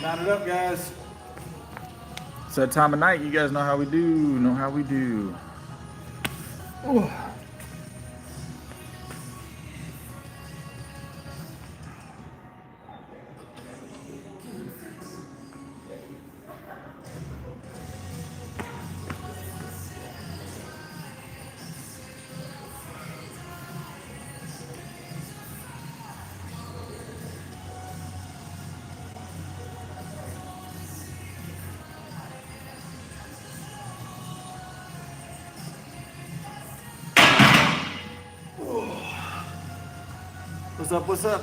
Mount it up, guys. It's that time of night. You guys know how we do. Ooh. What's up, what's up?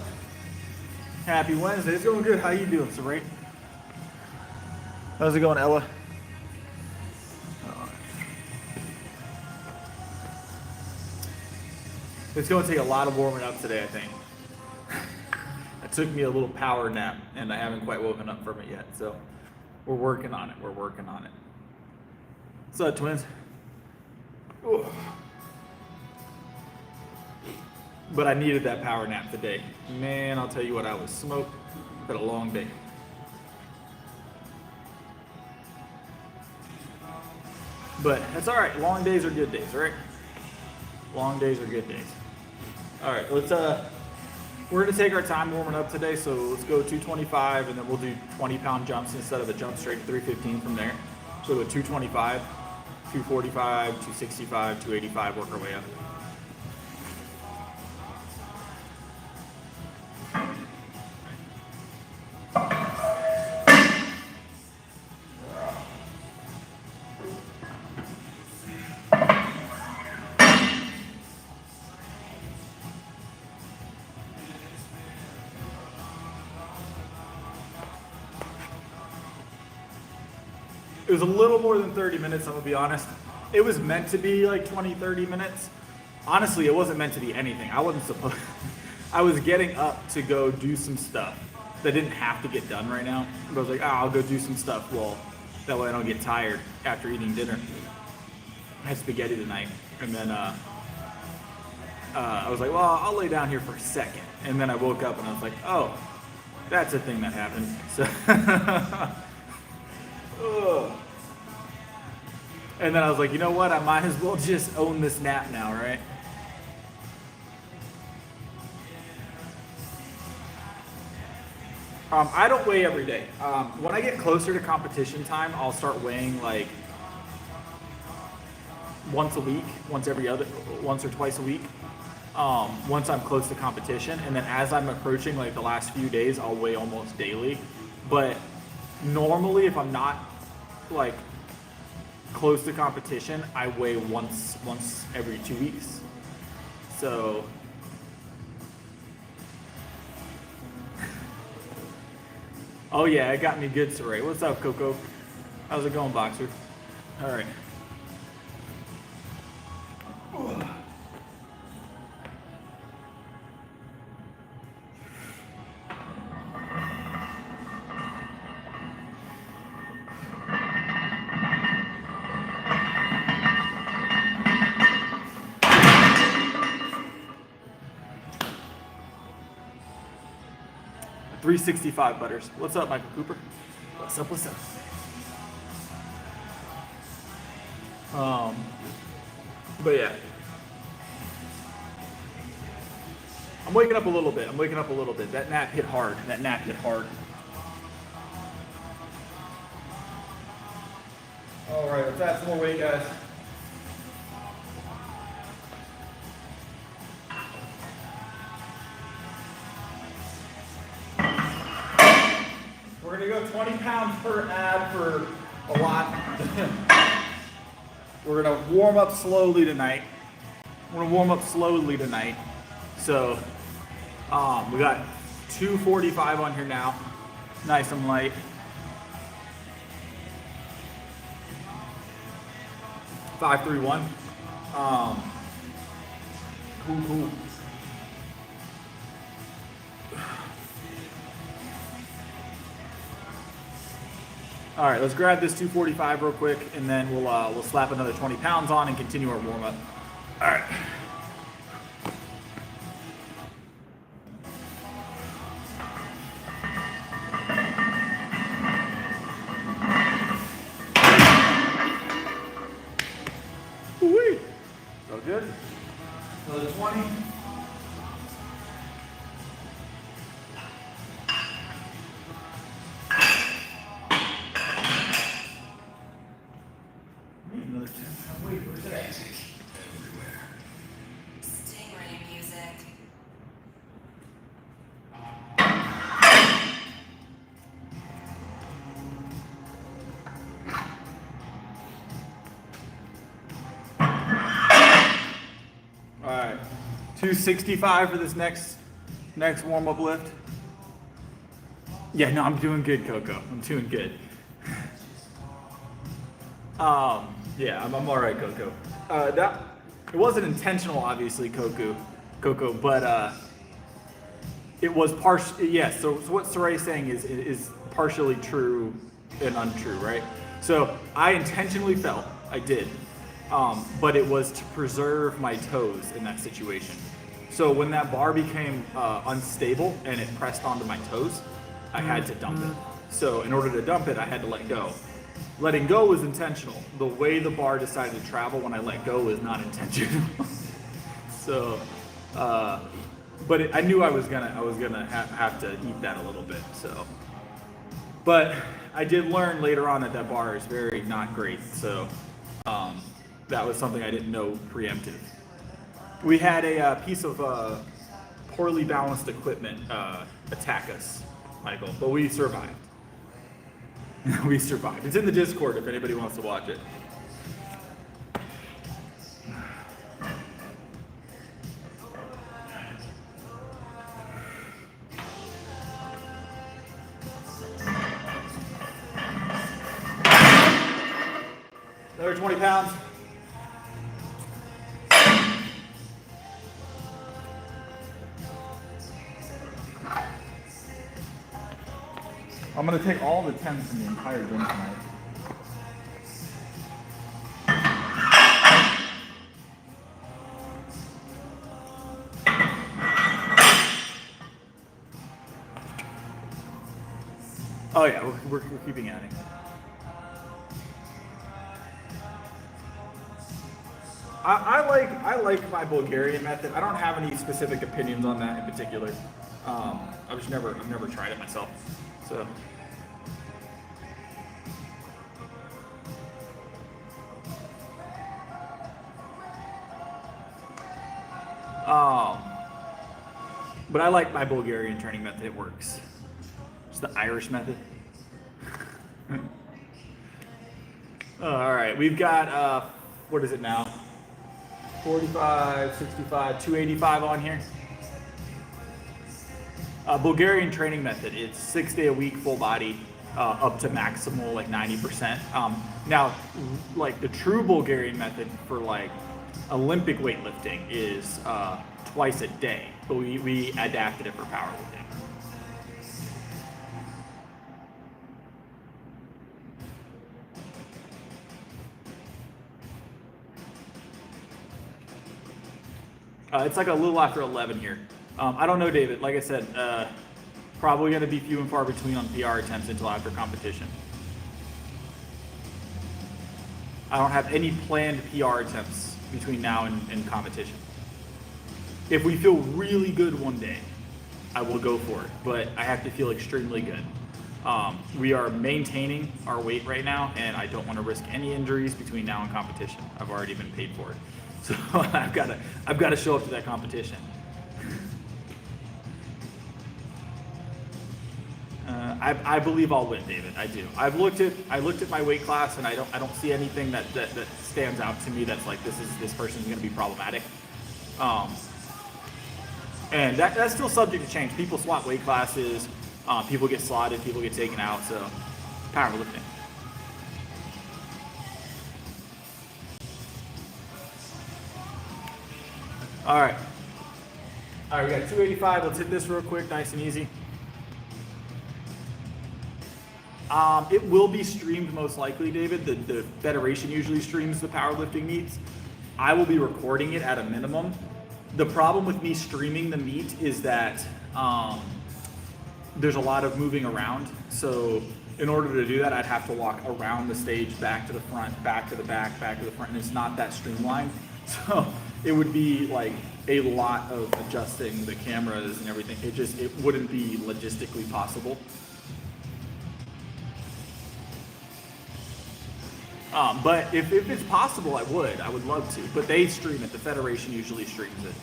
Happy Wednesday. It's going good. How you doing, Saray? How's it going, Ella? It's going to take a lot of warming up today, I think. It took me a little power nap, and I haven't quite woken up from it yet, so we're working on it. What's up, twins? Ooh. But I needed that power nap today. Man, I'll tell you what, I was smoked. Had a long day. But that's all right. Long days are good days, right? Long days are good days. All right, let's we're gonna take our time warming up today. So let's go 225, and then we'll do 20-pound jumps instead of a jump straight to 315 from there. So we'll go 225, 245, 265, 285. Work our way up. It was a little more than 30 minutes, I'm gonna be honest. It was meant to be like 20, 30 minutes. Honestly, it wasn't meant to be anything. I wasn't supposed, I was getting up to go do some stuff that didn't have to get done right now. But I was like, I'll go do some stuff. Well, that way I don't get tired after eating dinner. I had spaghetti tonight. And then I was like, well, I'll lay down here for a second. And then I woke up and I was like, oh, that's a thing that happened. So, and then I was like, you know what? I might as well just own this nap now, right? I don't weigh every day. When I get closer to competition time, I'll start weighing like once a week, once or twice a week. Once I'm close to competition, and then as I'm approaching like the last few days, I'll weigh almost daily. But normally, if I'm not like close to competition, I weigh once every 2 weeks. So oh yeah, it got me good, Saray. What's up, Coco? How's it going, Boxer? All right. $365 butters. What's up, Michael Cooper? What's up? But yeah. I'm waking up a little bit. That nap hit hard. All right, let's add some more weight, guys. We're gonna go 20 pounds per ab for a lot. We're gonna warm up slowly tonight. So, we got 245 on here now. Nice and light. 531. Cool. All right, let's grab this 245 real quick, and then we'll slap another 20 pounds on and continue our warm up. All right. 20. Another 10. Wait, where's that? Stingray music. All right, 265 for this next warm-up lift. Yeah, no, I'm doing good, Coco. I'm doing good. Yeah, I'm all right, Coco. That it wasn't intentional, obviously, Coco, but it was partial. Yes. So what Saray's saying is partially true and untrue, right? So I intentionally fell. I did. But it was to preserve my toes in that situation. So when that bar became unstable and it pressed onto my toes, I had to dump it. So in order to dump it, I had to let go. Letting go was intentional. The way the bar decided to travel when I let go was not intentional. So, but I knew I was gonna have to eat that a little bit. So, but I did learn later on that bar is very not great. So. That was something I didn't know preemptive. We had a piece of poorly balanced equipment attack us, Michael, but we survived. We survived. It's in the Discord if anybody wants to watch it. Another 20 pounds. I'm going to take all the 10s from the entire gym tonight. Oh yeah, we're keeping adding. I like my Bulgarian method. I don't have any specific opinions on that in particular. I've never tried it myself. So. But I like my Bulgarian training method. It works. It's the Irish method. All right, we've got what is it now? 45, 65, 285 on here. Bulgarian training method. It's 6 day a week, full body, up to maximal like 90%. Now, like the true Bulgarian method for like Olympic weightlifting is twice a day, but we adapted it for powerlifting. It's like a little after 11 here. I don't know, David. Like I said, probably going to be few and far between on PR attempts until after competition. I don't have any planned PR attempts between now and competition. If we feel really good one day, I will go for it, but I have to feel extremely good. We are maintaining our weight right now, and I don't want to risk any injuries between now and competition. I've already been paid for it, so I've got to show up to that competition. I believe I'll win, David. I do. I looked at my weight class, and I don't see anything that stands out to me that's like this person's going to be problematic. And that's still subject to change. People swap weight classes, people get slotted, people get taken out, so powerlifting. All right, we got 285. Let's hit this real quick, nice and easy. It will be streamed most likely, David. The Federation usually streams the powerlifting meets. I will be recording it at a minimum. The problem with me streaming the meet is that there's a lot of moving around. So in order to do that, I'd have to walk around the stage, back to the front, back to the back, back to the front, and it's not that streamlined. So it would be like a lot of adjusting the cameras and everything. It wouldn't be logistically possible. But if it's possible, I would love to. But they stream it. The Federation usually streams it.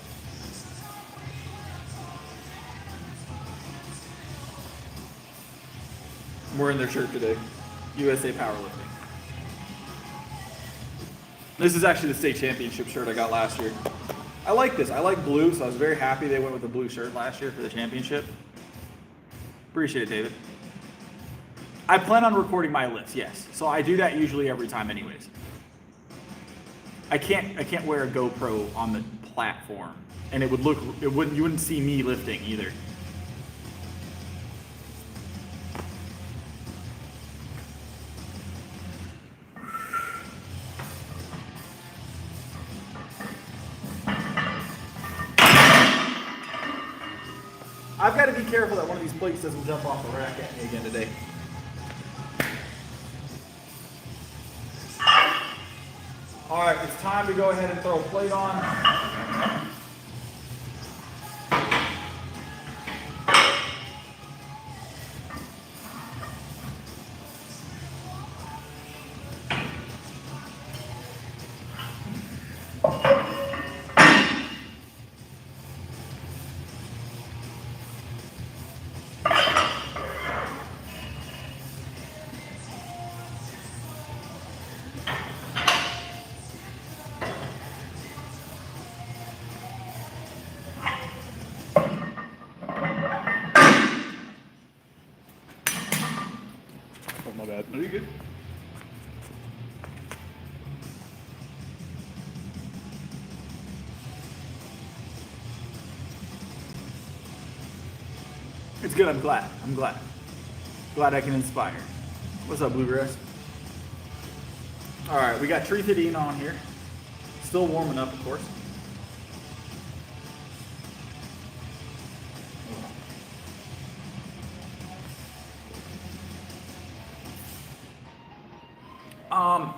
I'm wearing their shirt today. USA Powerlifting. This is actually the state championship shirt I got last year. I like this. I like blue, so I was very happy they went with the blue shirt last year for the championship. Appreciate it, David. I plan on recording my lifts, yes. So I do that usually every time anyways. I can't wear a GoPro on the platform and you wouldn't see me lifting either. I've got to be careful that one of these plates doesn't jump off the rack at me again today. All right, it's time to go ahead and throw a plate on. My bad. Are you good? It's good. I'm glad. Glad I can inspire. What's up, Bluegrass? All right, we got Triceps on here. Still warming up, of course.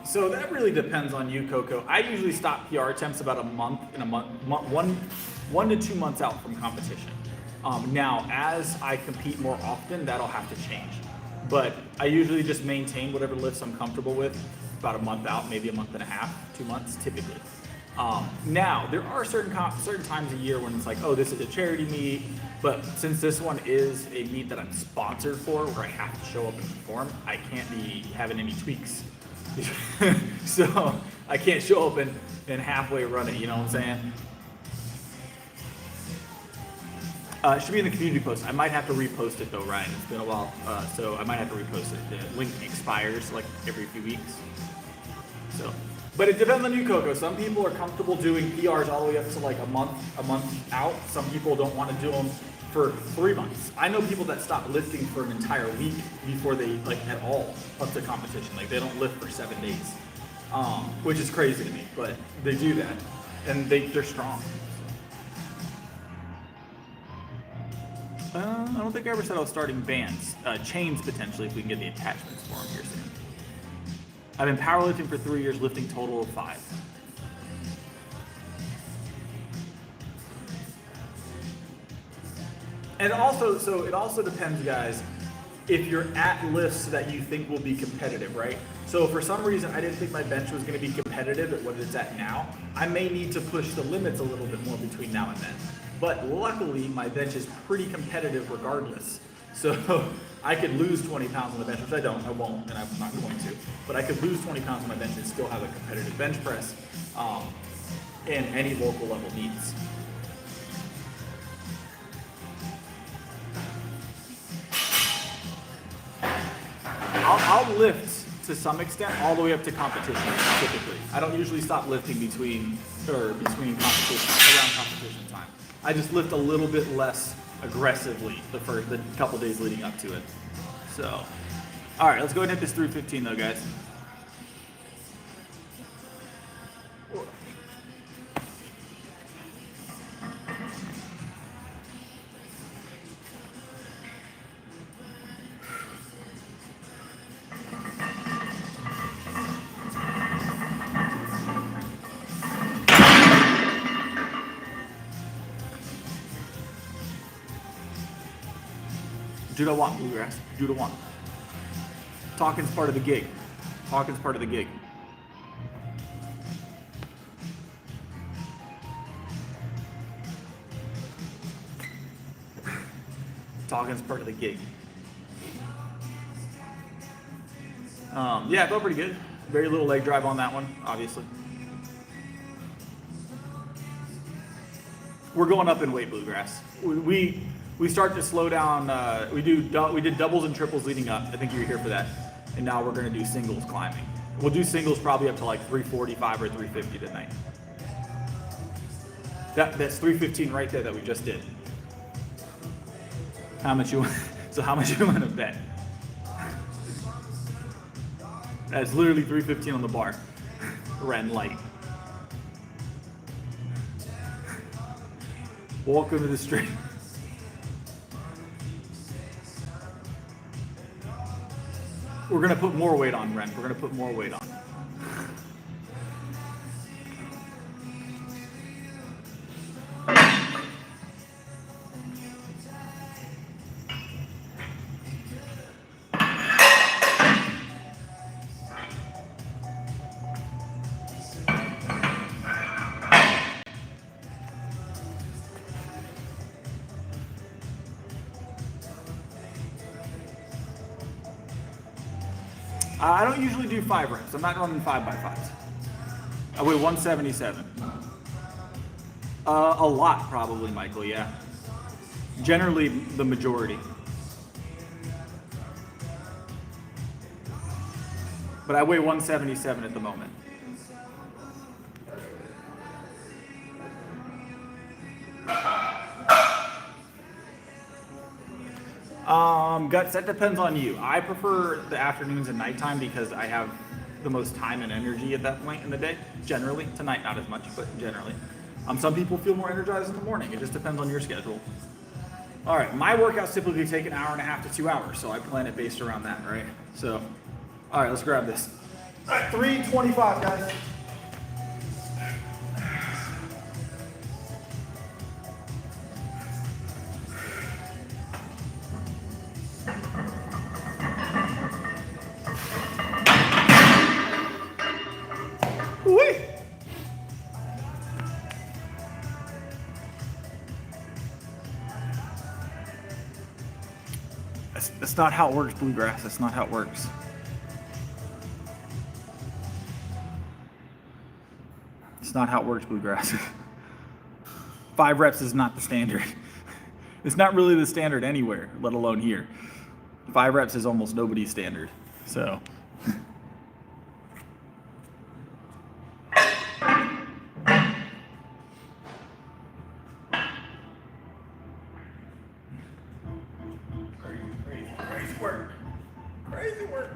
So that really depends on you, Coco. I usually stop PR attempts about one to 2 months out from competition. Now, as I compete more often, that'll have to change. But I usually just maintain whatever lifts I'm comfortable with about a month out, maybe a month and a half, 2 months, typically. Now, there are certain times a year when it's like, oh, this is a charity meet, but since this one is a meet that I'm sponsored for, where I have to show up and perform, I can't be having any tweaks. So I can't show up and halfway run it, you know what I'm saying? It should be in the community post. I might have to repost it though, Ryan. It's been a while, so I might have to repost it. The link expires like every few weeks. So, but it depends on you, Coco. Some people are comfortable doing PRs all the way up to like a month out. Some people don't want to do them for 3 months. I know people that stop lifting for an entire week before they like at all up to competition. Like they don't lift for 7 days, which is crazy to me, but they do that and they're strong. I don't think I ever said I was starting bands. Chains potentially if we can get the attachments for them here soon. I've been powerlifting for 3 years, lifting total of 5. And also, so it also depends, guys, if you're at lifts that you think will be competitive, right? So for some reason, I didn't think my bench was going to be competitive at what it's at now. I may need to push the limits a little bit more between now and then. But luckily, my bench is pretty competitive regardless. So I could lose 20 pounds on the bench, which I won't, and I'm not going to. But I could lose 20 pounds on my bench and still have a competitive bench press in any local level meets. I'll lift to some extent all the way up to competition typically. I don't usually stop lifting between competition, around competition time. I just lift a little bit less aggressively the couple days leading up to it. So, all right, let's go ahead and hit this 315 though, guys. Do what I want, bluegrass. Do what I want. Talking's part of the gig. Talking's part of the gig. Talking's part of the gig. Yeah, I felt pretty good. Very little leg drive on that one, obviously. We're going up in weight, bluegrass. We start to slow down. We did doubles and triples leading up. I think you were here for that. And now we're going to do singles climbing. We'll do singles probably up to like 345 or 350 tonight. That's 315 right there that we just did. How much you want? So how much you want to bet? That's literally 315 on the bar. Red light. Welcome to the stream. We're gonna put more weight on, Ren. We're gonna put more weight on. I don't usually do 5 reps. I'm not running 5x5s. I weigh 177. A lot, probably, Michael, yeah. Generally, the majority. But I weigh 177 at the moment. Guts, that depends on you. I prefer the afternoons and nighttime because I have the most time and energy at that point in the day, generally. Tonight, not as much, but generally. Some people feel more energized in the morning. It just depends on your schedule. All right, my workouts typically take an hour and a half to 2 hours, so I plan it based around that, right? So, all right, let's grab this. All right, 325, guys. That's not how it works, bluegrass. That's not how it works. It's not how it works, bluegrass. 5 reps is not the standard. It's not really the standard anywhere, let alone here. 5 reps is almost nobody's standard. So. Crazy work.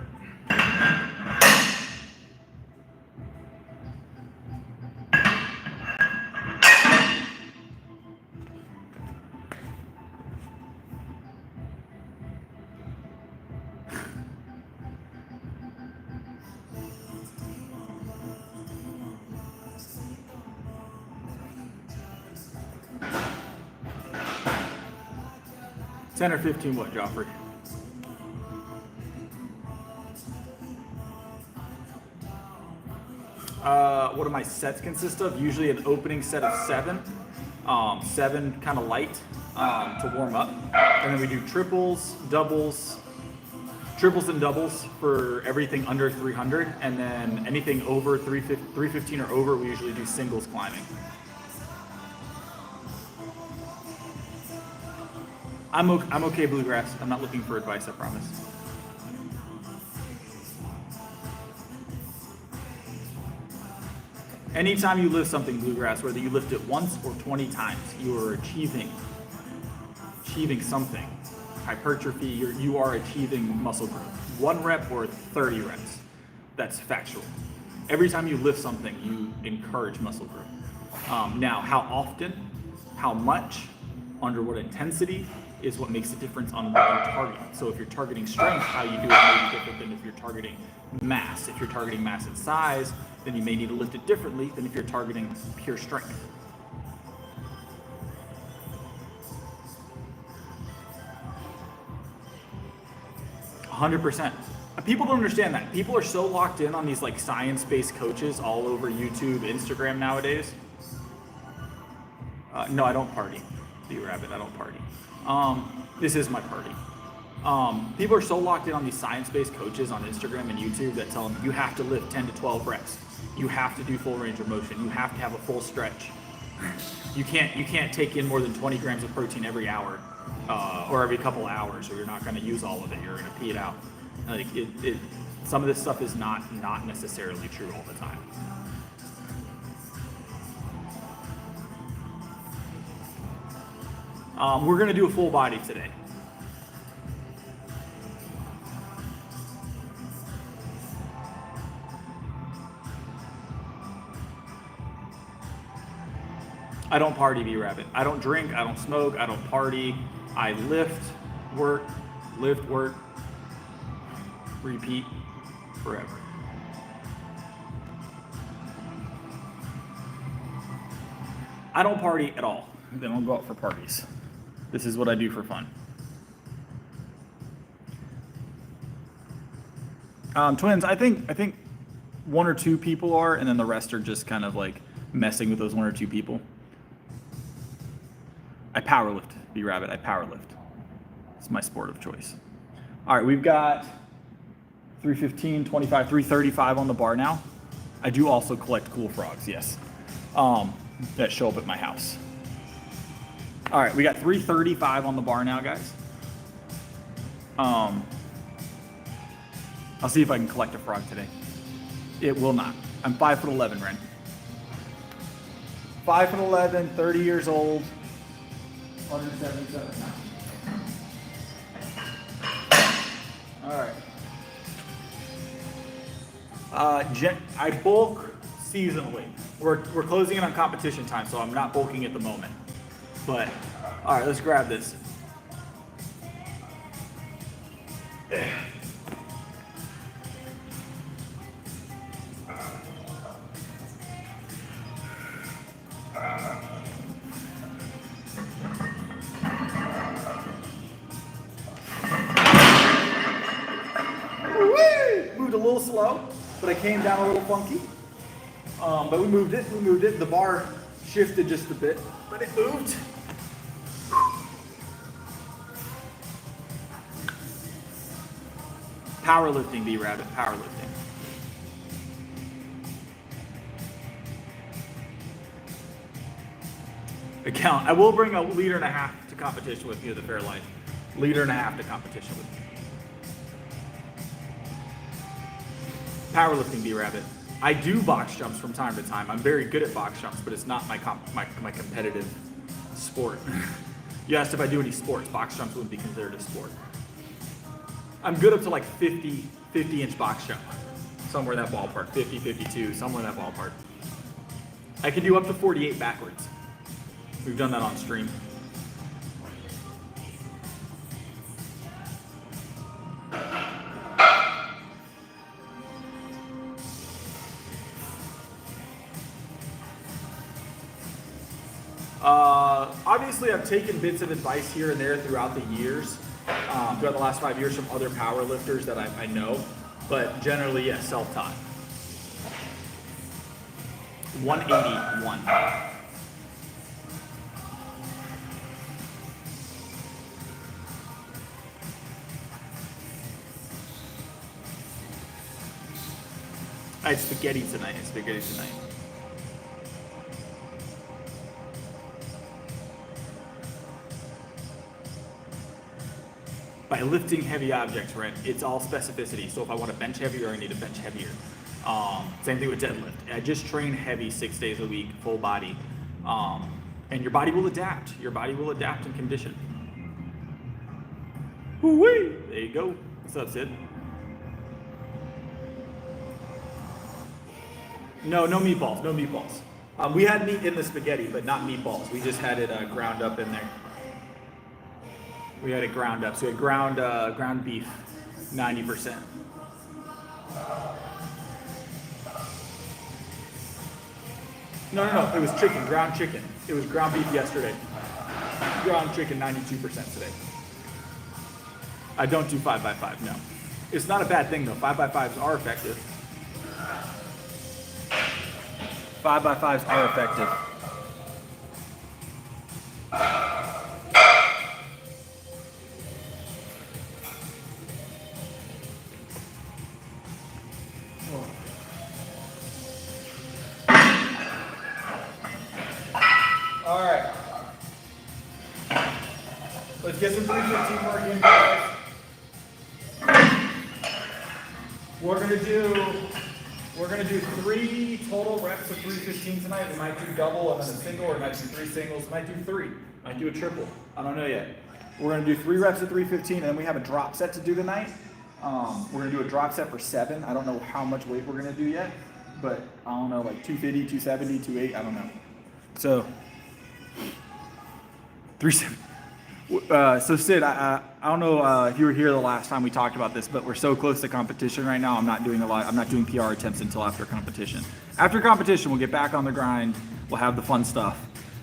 $10 or $15 what, Joffrey? What do my sets consist of? Usually an opening set of 7. 7 kind of light to warm up. And then we do triples and doubles for everything under 300. And then anything over 315 or over, we usually do singles climbing. I'm okay, bluegrass. I'm not looking for advice, I promise. Anytime you lift something, bluegrass, whether you lift it once or 20 times, you are achieving something. Hypertrophy, you are achieving muscle growth. 1 rep or 30 reps. That's factual. Every time you lift something, you encourage muscle growth. Now, how often, how much, under what intensity, is what makes a difference on what you're targeting. So if you're targeting strength, how you do it may be different than if you're targeting mass. If you're targeting mass and size, then you may need to lift it differently than if you're targeting pure strength. 100%. People don't understand that. People are so locked in on these like science-based coaches all over YouTube, Instagram nowadays. No, I don't party. B-Rabbit, I don't party. This is my party. People are so locked in on these science-based coaches on Instagram and YouTube that tell them you have to lift 10 to 12 reps. You have to do full range of motion. You have to have a full stretch. You can't take in more than 20 grams of protein every hour or every couple hours, or you're not going to use all of it. You're going to pee it out. Like some of this stuff is not necessarily true all the time. We're going to do a full body today. I don't party, B-Rabbit. I don't drink, I don't smoke, I don't party. I lift, work, repeat forever. I don't party at all. I don't go out for parties. This is what I do for fun. Twins, I think one or two people are, and then the rest are just kind of like messing with those one or two people. I powerlift, B-Rabbit, I powerlift. It's my sport of choice. All right, we've got 315, 25, 335 on the bar now. I do also collect cool frogs, yes, that show up at my house. All right, we got 335 on the bar now, guys. I'll see if I can collect a frog today. It will not. I'm 5'11", Ren. 5'11", 30 years old, 177 pounds. All right. I bulk seasonally. We're closing in on competition time, so I'm not bulking at the moment. But all right, let's grab this. Moved a little slow, but I came down a little funky. But we moved it. The bar shifted just a bit, but it moved. Powerlifting, B-Rabbit, powerlifting. I will bring 1.5 liters to competition with me at the Fairlife. 1.5 liters to competition with me. Powerlifting, B-Rabbit. I do box jumps from time to time. I'm very good at box jumps, but it's not my competitive sport. You asked if I do any sports. Box jumps wouldn't be considered a sport. I'm good up to like 50-inch box jump. Somewhere in that ballpark. 50, 52, somewhere in that ballpark. I can do up to 48 backwards. We've done that on stream. Obviously, I've taken bits of advice here and there throughout the years, throughout the last 5 years from other power lifters that I know, but generally, yes, self-taught. 181. I had spaghetti tonight. By lifting heavy objects, right? It's all specificity. So if I want to bench heavier, I need to bench heavier. Same thing with deadlift. I just train heavy 6 days a week, full body. And your body will adapt. Your body will adapt and condition. Woo-wee! There you go. What's up, Sid? No meatballs, no meatballs. We had meat in the spaghetti, but not meatballs. We just had it ground up in there. We had it ground up. So we had ground beef, 90%. No. It was chicken, ground chicken. It was ground beef yesterday. Ground chicken, 92% today. I don't do 5x5, no. It's not a bad thing though. 5x5s are effective. 5x5s are effective. All right. Let's get some 315 work in, guys. We're gonna do 3 total reps of 315 tonight. We might do double and then a single, or we might do 3 singles. Might do 3. Might do a triple. I don't know yet. We're gonna do 3 reps of 315, and then we have a drop set to do tonight. We're gonna do a drop set for 7. I don't know how much weight we're gonna do yet, but I don't know, like 250, 270, 280. I don't know. So 370. So Sid, I don't know if you were here the last time we talked about this, but we're so close to competition right now. I'm not doing PR attempts until after competition. After competition, we'll get back on the grind. We'll have the fun stuff.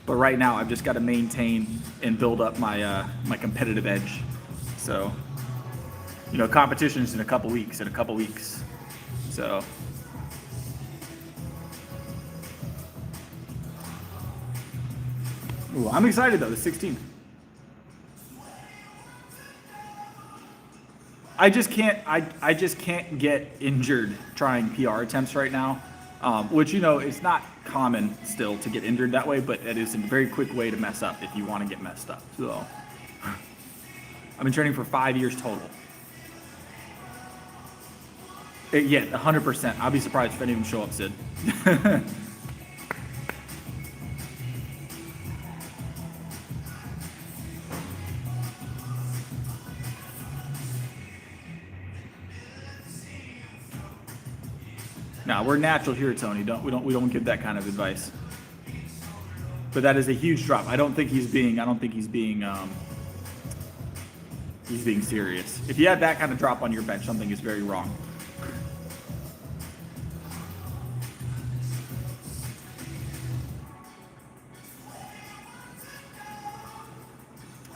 But right now, I've just got to maintain and build up my my competitive edge. So, you know, competition is in a couple weeks. So. Ooh, I'm excited though. The 16th. I just can't get injured trying PR attempts right now, which, you know, it's not common still to get injured that way, but it is a very quick way to mess up if you want to get messed up. So I've been training for 5 years total. Yeah, 100%. I'll be surprised if I didn't even show up, Sid. No, we're natural here, Tony. We don't give that kind of advice. But that is a huge drop. I don't think he's being serious. If you have that kind of drop on your bench, something is very wrong.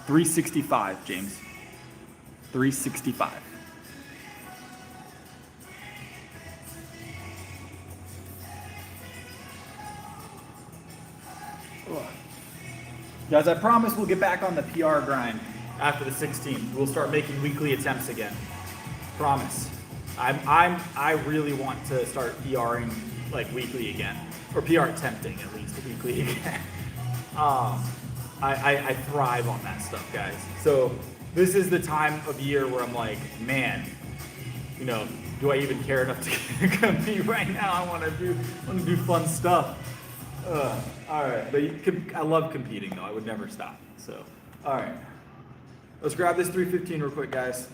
$365, James. $365. Guys, I promise we'll get back on the PR grind after the 16th. We'll start making weekly attempts again. Promise. I really want to start PRing like weekly again, or PR attempting at least weekly again. I thrive on that stuff, guys. So this is the time of year where I'm like, man, you know, do I even care enough to compete right now? I want to do fun stuff. All right, but I love competing though. I would never stop. So, all right, let's grab this 315 real quick, guys.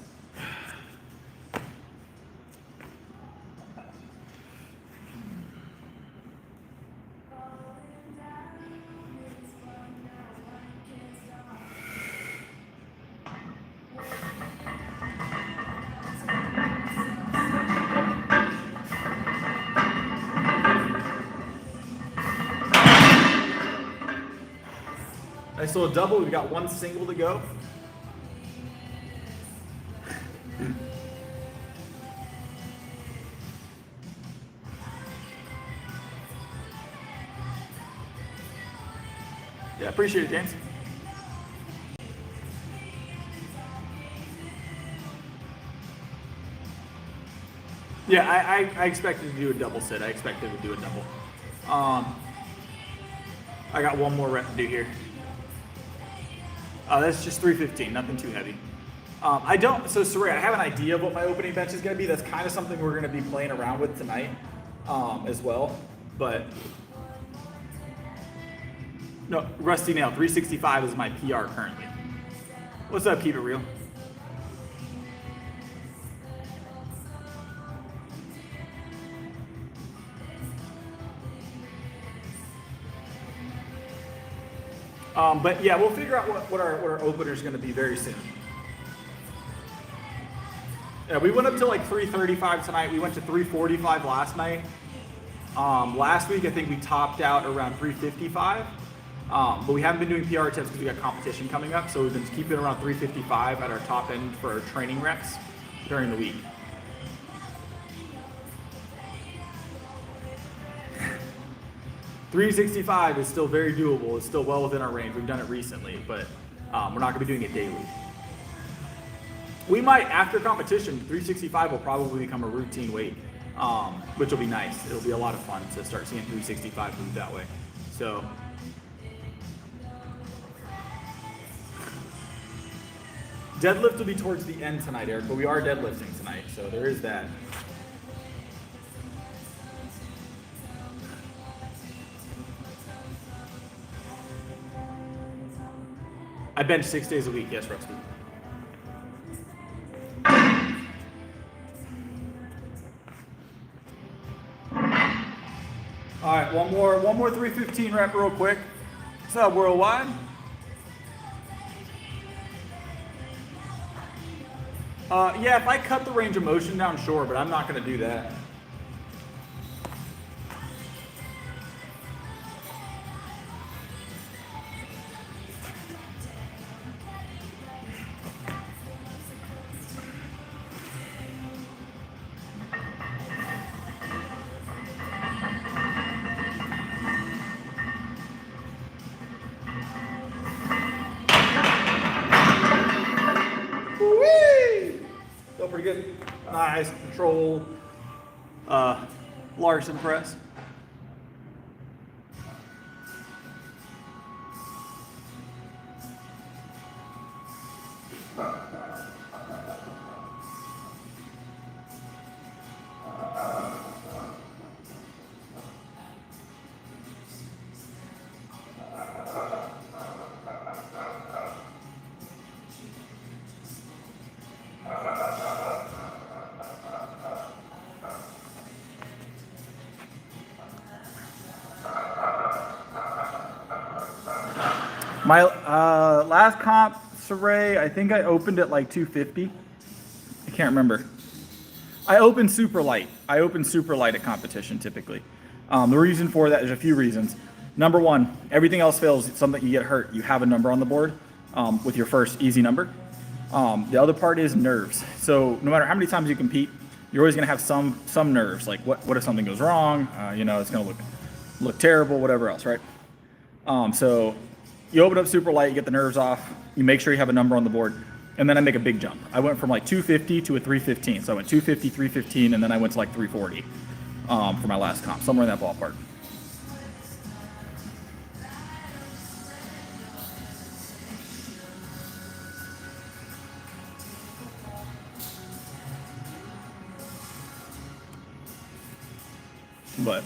Nice little double. We've got 1 single to go. Yeah, appreciate it, James. Yeah, I expected to do a double set. I expected to do a double. I got 1 more rep to do here. That's just 315, nothing too heavy. So Saray, I have an idea of what my opening bench is going to be. That's kind of something we're going to be playing around with tonight as well. But, no, Rusty Nail, 365 is my PR currently. What's up, Keep It Real? But yeah, we'll figure out what our opener is going to be very soon. Yeah, we went up to like 335 tonight. We went to 345 last night. Last week, I think we topped out around 355. But we haven't been doing PR attempts because we got competition coming up. So we've been keeping around 355 at our top end for our training reps during the week. 365 is still very doable. It's still well within our range. We've done it recently, but we're not going to be doing it daily. We might, after competition, 365 will probably become a routine weight, which will be nice. It'll be a lot of fun to start seeing 365 move that way. So, deadlift will be towards the end tonight, Eric, but we are deadlifting tonight, so there is that. I bench 6 days a week, yes, Rusty. All right, one more 315 rep real quick. What's up, Worldwide? Yeah, if I cut the range of motion down, sure, but I'm not gonna do that. Feel pretty good. Nice control. Larson press. My last comp survey, I think I opened at like 250. I can't remember. I opened super light. At competition typically. The reason for that is a few reasons. Number one, everything else fails. It's something you get hurt. You have a number on the board with your first easy number. The other part is nerves. So no matter how many times you compete, you're always going to have some nerves. Like what if something goes wrong? It's going to look terrible, whatever else, right? So you open up super light, you get the nerves off, you make sure you have a number on the board, and then I make a big jump. I went from like 250 to a 315. So I went 250, 315, and then I went to like 340 for my last comp, somewhere in that ballpark. But,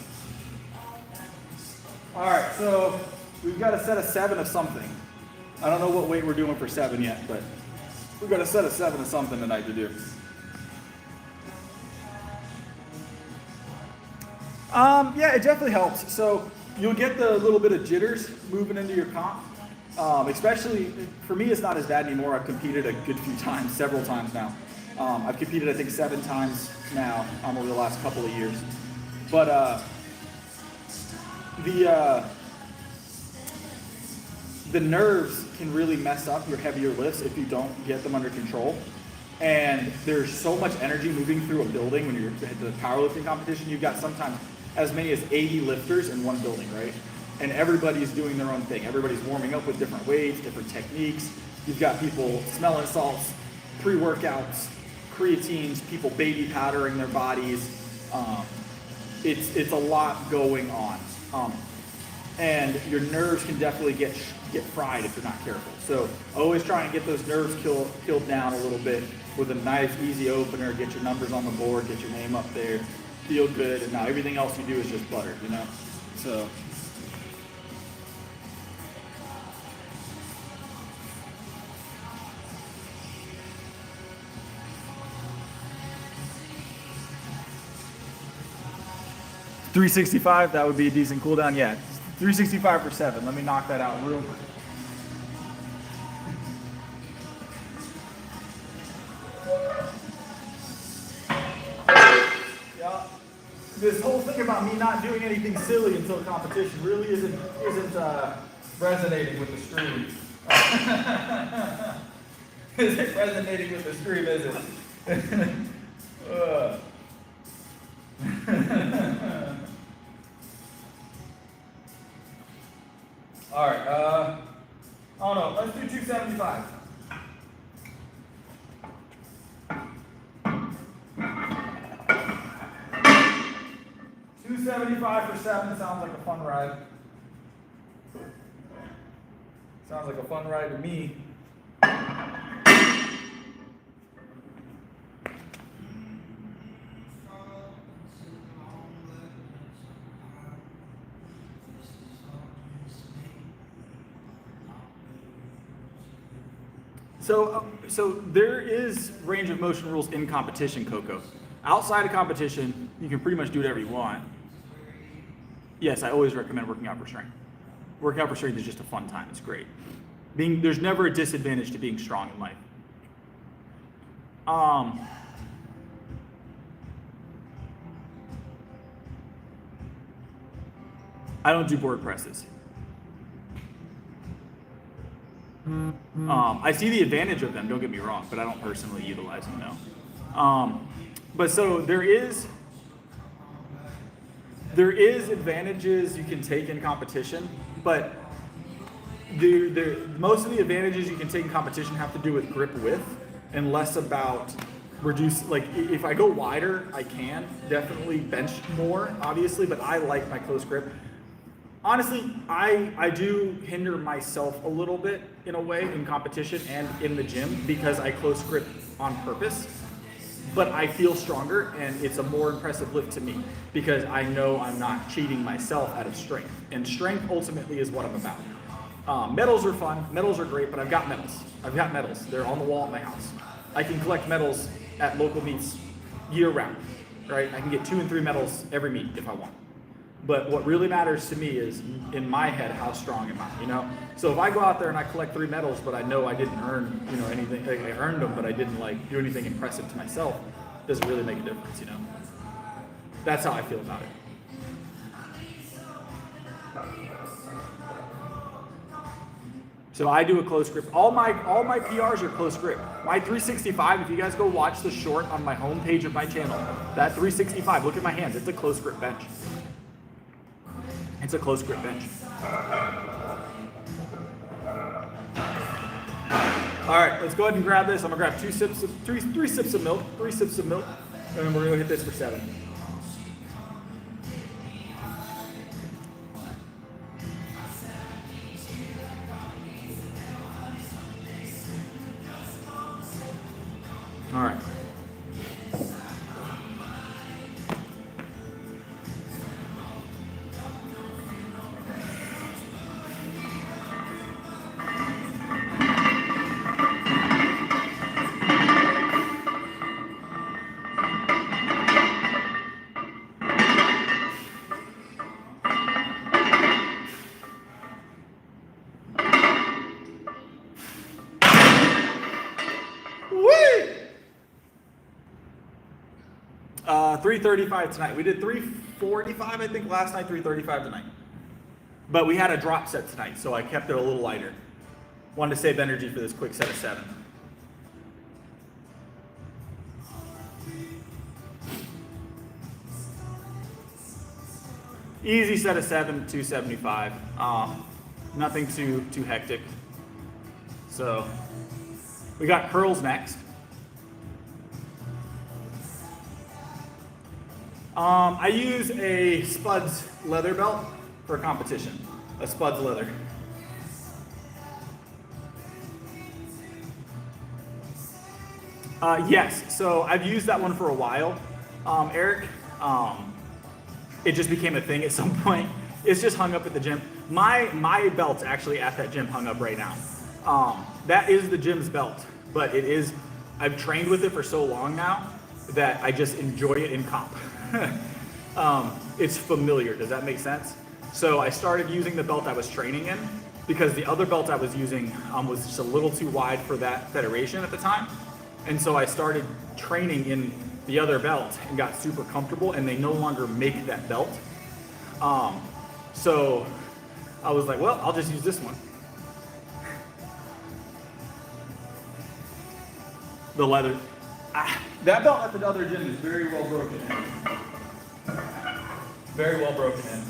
all right, so we've got a set of 7 of something. I don't know what weight we're doing for 7 yet, but we've got a set of 7 of something tonight to do. Yeah, it definitely helps. So you'll get the little bit of jitters moving into your comp. Especially, for me, it's not as bad anymore. I've competed a good few times, several times now. I've competed, I think, 7 times now over the last couple of years. But the nerves can really mess up your heavier lifts if you don't get them under control. And there's so much energy moving through a building when you're at the powerlifting competition. You've got sometimes as many as 80 lifters in one building, right? And everybody's doing their own thing. Everybody's warming up with different weights, different techniques. You've got people smelling salts, pre-workouts, creatines, people baby powdering their bodies. It's a lot going on. And your nerves can definitely get fried if you're not careful. So always try and get those nerves killed down a little bit with a nice, easy opener. Get your numbers on the board, get your name up there, feel good, and now everything else you do is just butter, So. $365, that would be a decent cooldown. Yeah, 365 for 7. Let me knock that out real quick. Yeah, this whole thing about me not doing anything silly until competition really isn't resonating with the stream. Isn't resonating with the stream, is it? All right, oh no, let's do 275. $275 for 7 sounds like a fun ride. Sounds like a fun ride to me. So there is range of motion rules in competition, Coco. Outside of competition, you can pretty much do whatever you want. Yes, I always recommend working out for strength. Working out for strength is just a fun time. It's great. There's never a disadvantage to being strong in life. I don't do board presses. I see the advantage of them, don't get me wrong, but I don't personally utilize them, no. But so there is advantages you can take in competition, but most of the advantages you can take in competition have to do with grip width and less about like if I go wider, I can definitely bench more, obviously, but I like my close grip. Honestly, I do hinder myself a little bit in a way in competition and in the gym because I close grip on purpose, but I feel stronger and it's a more impressive lift to me because I know I'm not cheating myself out of strength, and strength ultimately is what I'm about. Medals are fun, medals are great, but I've got medals. They're on the wall at my house. I can collect medals at local meets year round, right? I can get 2 and 3 medals every meet if I want. But what really matters to me is, in my head, how strong am I, you know? So if I go out there and I collect 3 medals, but I know I didn't earn, you know, anything, like I earned them, but I didn't like do anything impressive to myself, it doesn't really make a difference, you know? That's how I feel about it. So I do a close grip. All my PRs are close grip. My 365, if you guys go watch the short on my homepage of my channel, that 365, look at my hands, it's a close grip bench. It's a close grip bench. All right, let's go ahead and grab this. I'm gonna grab 3 sips of milk, and then we're gonna hit this for 7. All right. Whee! 335 tonight. We did 345, I think, last night, 335 tonight. But we had a drop set tonight, so I kept it a little lighter. Wanted to save energy for this quick set of 7. Easy set of 7, 275. Nothing too hectic. So we got curls next. I use a Spuds leather belt for competition. A Spuds leather. Yes, so I've used that one for a while, Eric. It just became a thing at some point. It's just hung up at the gym. My belt's actually at that gym hung up right now. That is the gym's belt, but I've trained with it for so long now that I just enjoy it in comp. It's familiar, does that make sense? So I started using the belt I was training in because the other belt I was using was just a little too wide for that federation at the time. And so I started training in the other belt and got super comfortable, and they no longer make that belt. So I was like, well, I'll just use this one. The leather. That belt at the other gym is very well broken in. Very well broken in.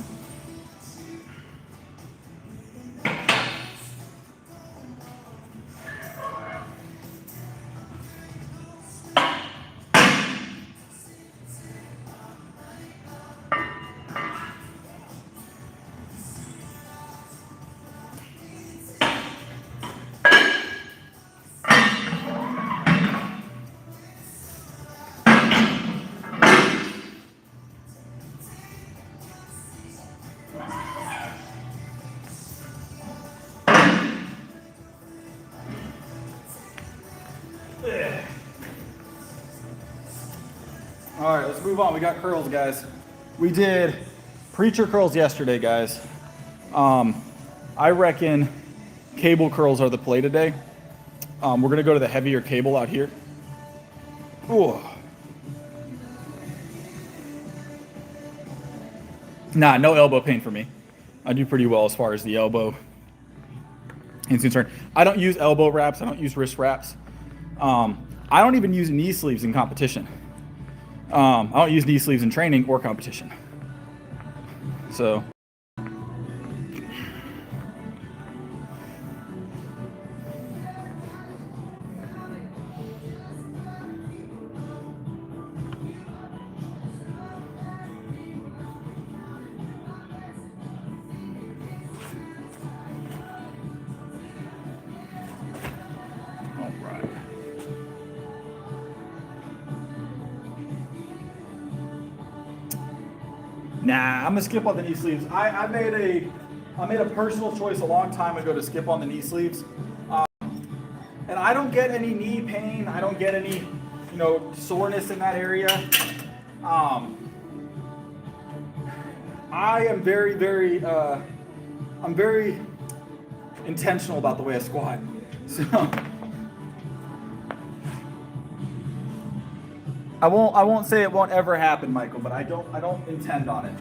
All right, let's move on. We got curls, guys. We did preacher curls yesterday, guys. I reckon cable curls are the play today. We're gonna go to the heavier cable out here. Ooh. Nah, no elbow pain for me. I do pretty well as far as the elbow is concerned. I don't use elbow wraps. I don't use wrist wraps. I don't even use knee sleeves in competition. I don't use knee sleeves in training or competition. So. Nah, I'm gonna skip on the knee sleeves. I made a personal choice a long time ago to skip on the knee sleeves, and I don't get any knee pain. I don't get any, soreness in that area. I am very, I'm very intentional about the way I squat. So I won't say it won't ever happen, Michael, but I don't intend on it.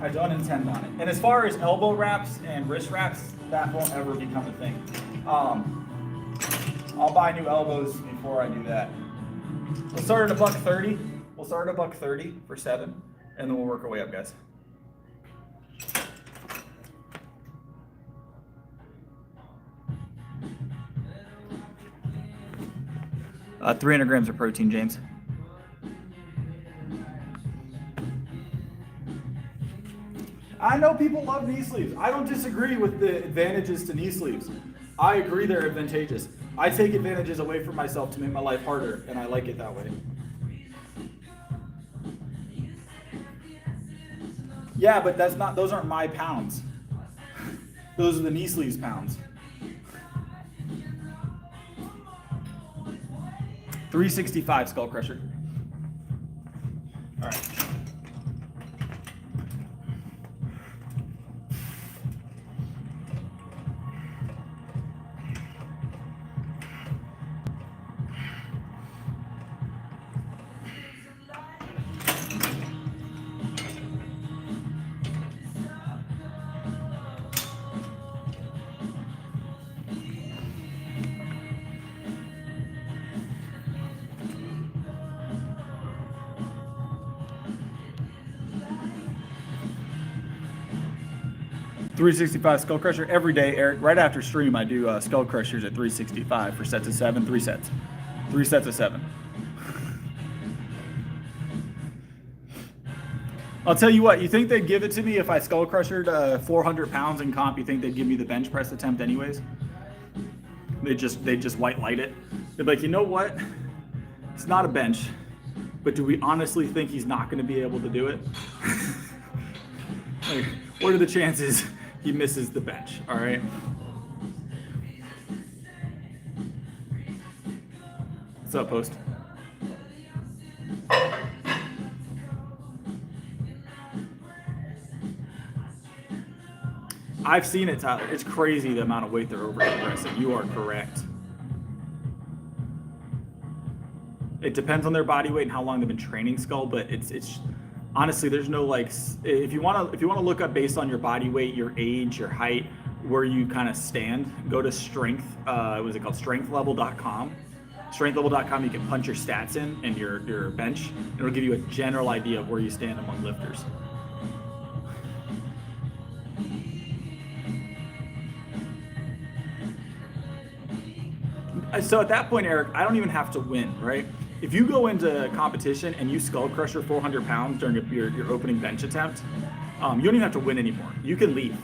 I don't intend on it. And as far as elbow wraps and wrist wraps, that won't ever become a thing. I'll buy new elbows before I do that. We'll start at $130. We'll start at $130 for 7, and then we'll work our way up, guys. Uh, 300 grams of protein, James. I know people love knee sleeves. I don't disagree with the advantages to knee sleeves. I agree they're advantageous. I take advantages away from myself to make my life harder, and I like it that way. Yeah, but those aren't my pounds. Those are the knee sleeves pounds. 365 skull crusher. All right. $365 skull crusher every day, Eric. Right after stream, I do skull crushers at 365 for sets of 7, 3 sets. 3 sets of 7. I'll tell you what, you think they'd give it to me if I skull crushed 400 pounds in comp? You think they'd give me the bench press attempt anyways? They'd just white light it. They'd be like, you know what? It's not a bench, but do we honestly think he's not going to be able to do it? Like, what are the chances he misses the bench? All right. What's up, Post? I've seen it, Tyler. It's crazy the amount of weight they're overhead pressing. You are correct. It depends on their body weight and how long they've been training skull, but it's honestly, there's no like, if you want to look up based on your body weight, your age, your height, where you kind of stand, go to strength, what is it called? Strengthlevel.com. Strengthlevel.com, you can punch your stats in and your bench. It'll give you a general idea of where you stand among lifters. So at that point, Eric, I don't even have to win, right? If you go into competition and you skull crush your 400 pounds during your opening bench attempt, you don't even have to win anymore. You can leave.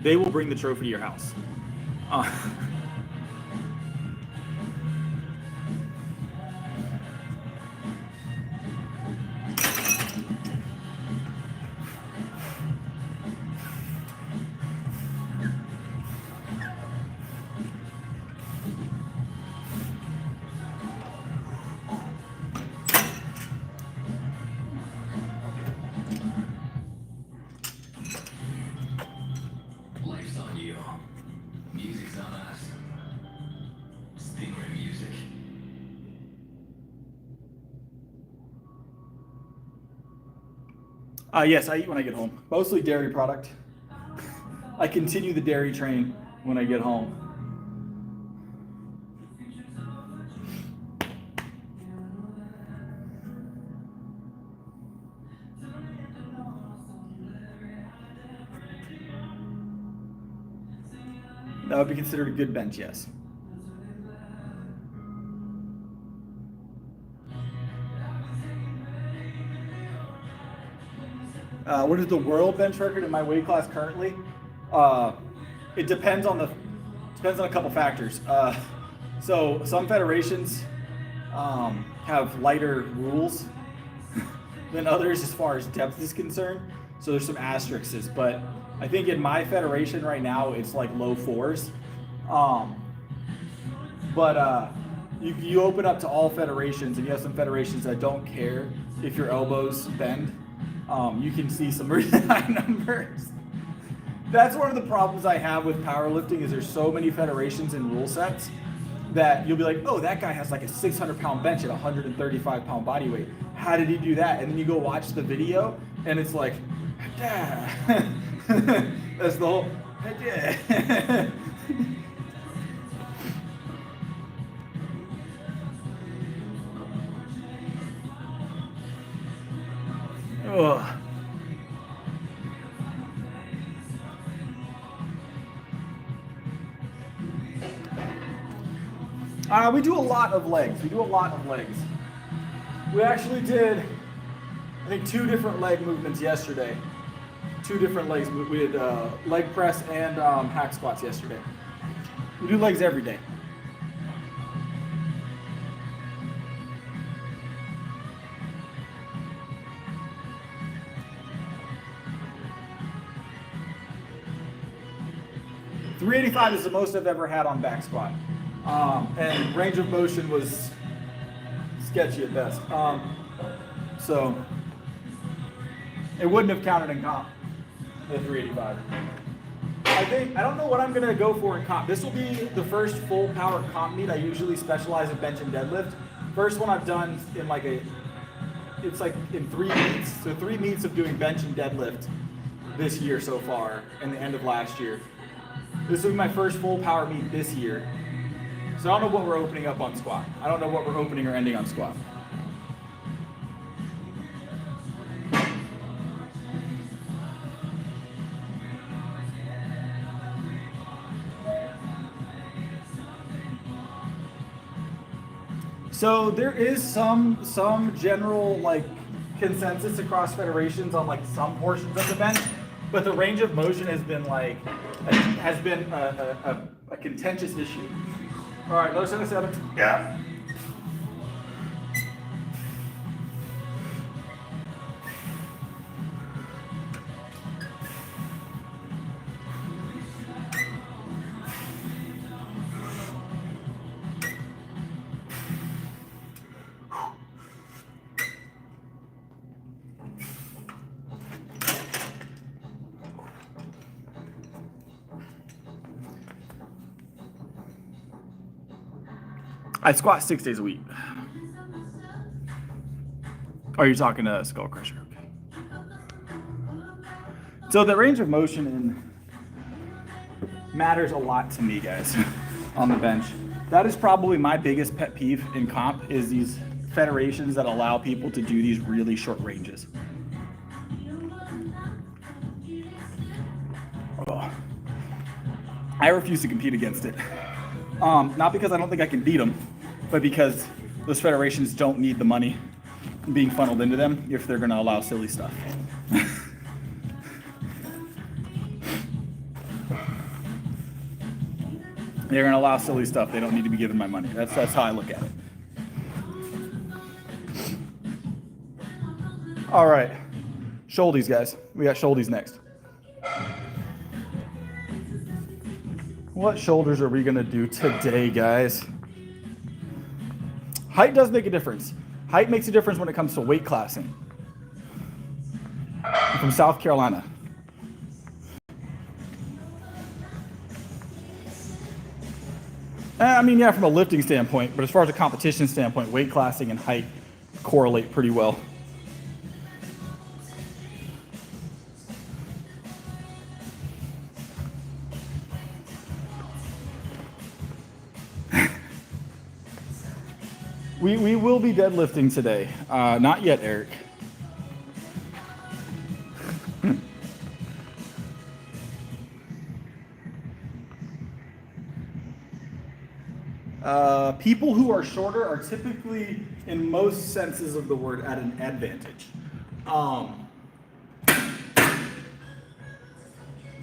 They will bring the trophy to your house. Yes, I eat when I get home. Mostly dairy product. I continue the dairy train when I get home. That would be considered a good bench, yes. What is the world bench record in my weight class currently? It depends on a couple factors. So some federations have lighter rules than others as far as depth is concerned. So there's some asterisks, but I think in my federation right now it's like low fours. But you open up to all federations, and you have some federations that don't care if your elbows bend. You can see some really high numbers. That's one of the problems I have with powerlifting is there's so many federations and rule sets that you'll be like, oh, that guy has like a 600-pound bench at 135-pound body weight. How did he do that? And then you go watch the video, and it's like, that's the whole, Ugh. We do a lot of legs. We actually did, I think, 2 different leg movements yesterday. 2 different legs. We did leg press and hack squats yesterday. We do legs every day. .385 is the most I've ever had on back squat. And range of motion was sketchy at best. So it wouldn't have counted in comp, the 385. I don't know what I'm gonna go for in comp. This will be the first full power comp meet. I usually specialize in bench and deadlift. First one I've done in it's like in 3 meets. So 3 meets of doing bench and deadlift this year so far, and the end of last year. This will be my first full power meet this year. So I don't know what we're opening up on squat. I don't know what we're opening or ending on squat. So there is some general like consensus across federations on like some portions of the bench, but the range of motion has been like a contentious issue. All right, another set of 7. Yeah. I squat 6 days a week. Oh, you're talking to Skull Crusher. Okay. So the range of motion matters a lot to me, guys, on the bench. That is probably my biggest pet peeve in comp is these federations that allow people to do these really short ranges. Oh. I refuse to compete against it. Not because I don't think I can beat them, but because those federations don't need the money being funneled into them if they're going to allow silly stuff. They're going to allow silly stuff. They don't need to be given my money. That's how I look at it. All right. Shouldies, guys. We got shouldies next. What shoulders are we going to do today, guys? Height does make a difference. Height makes a difference when it comes to weight classing. I'm from South Carolina. I mean, yeah, from a lifting standpoint, but as far as a competition standpoint, weight classing and height correlate pretty well. will be deadlifting today. Not yet, Eric. People who are shorter are typically, in most senses of the word, at an advantage.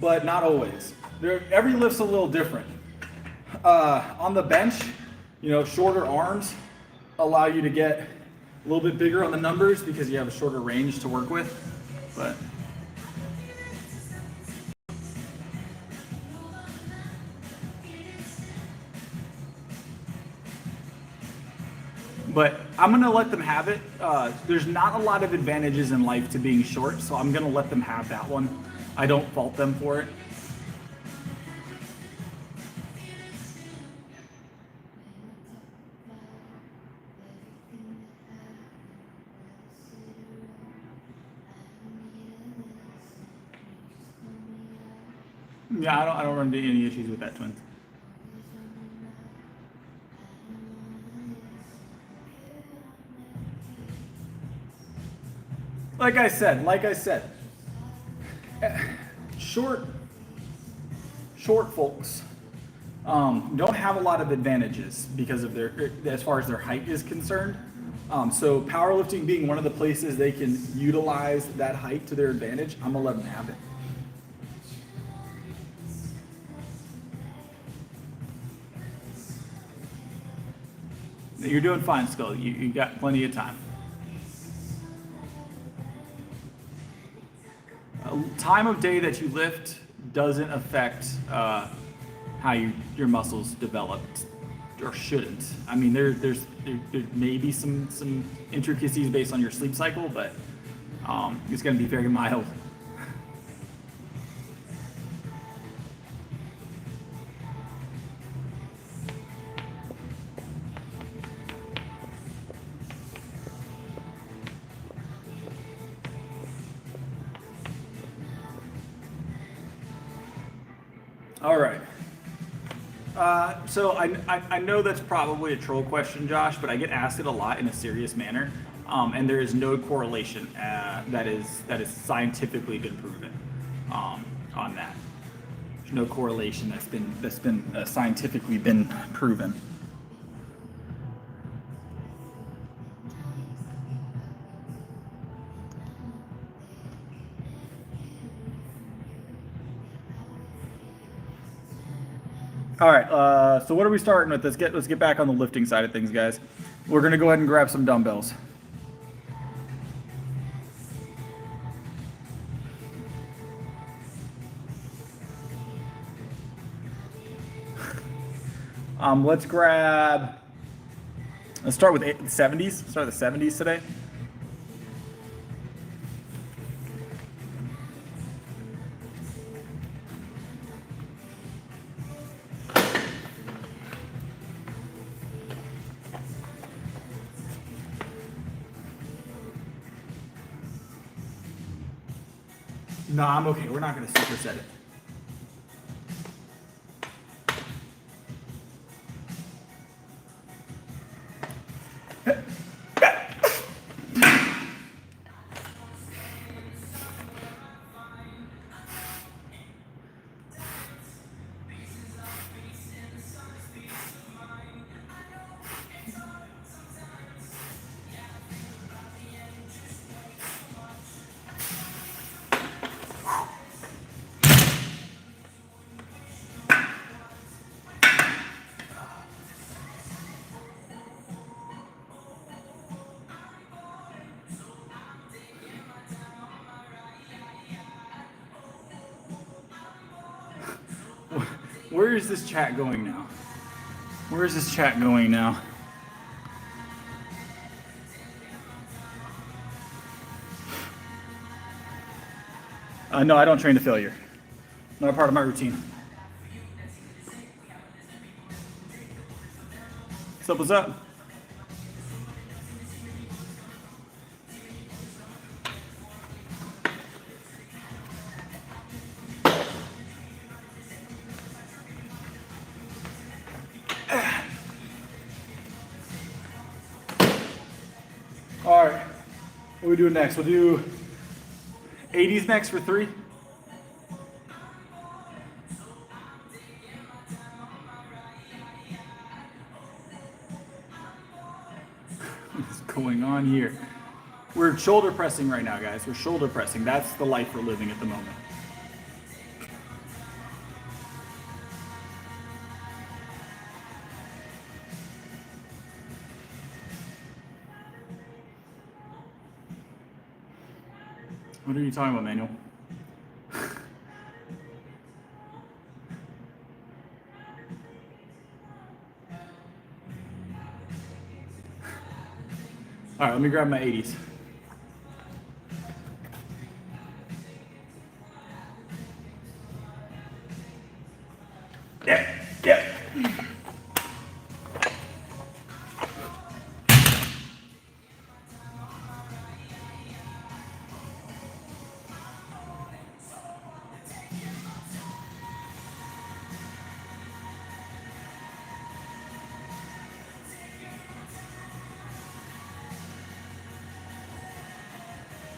But not always. Every lift's a little different. On the bench, shorter arms allow you to get a little bit bigger on the numbers because you have a shorter range to work with. But I'm going to let them have it. There's not a lot of advantages in life to being short, so I'm going to let them have that one. I don't fault them for it. Yeah, I don't run into any issues with that, twins. Like I said, short folks don't have a lot of advantages because of as far as their height is concerned. So powerlifting being one of the places they can utilize that height to their advantage, I'm gonna let them have it. You're doing fine, Skull. You got plenty of time. Time of day that you lift doesn't affect how your muscles develop, or shouldn't. I mean, there may be some intricacies based on your sleep cycle, but it's going to be very mild. All right. So I know that's probably a troll question, Josh, but I get asked it a lot in a serious manner, and there is no correlation that is scientifically been proven on that. There's no correlation that's been scientifically been proven. All right, so what are we starting with? Let's get back on the lifting side of things, guys. We're gonna go ahead and grab some dumbbells. Let's start with the 70s. Start with the 70s today. No, I'm okay. We're not going to superset it. Where is this chat going now? Where is this chat going now? No, I don't train to failure. Not a part of my routine. What's up? All right. What are we doing next? We'll do 80s next for 3. What's going on here? We're shoulder pressing right now, guys. We're shoulder pressing. That's the life we're living at the moment. What are you talking about, Manuel? All right, let me grab my 80s. Yeah.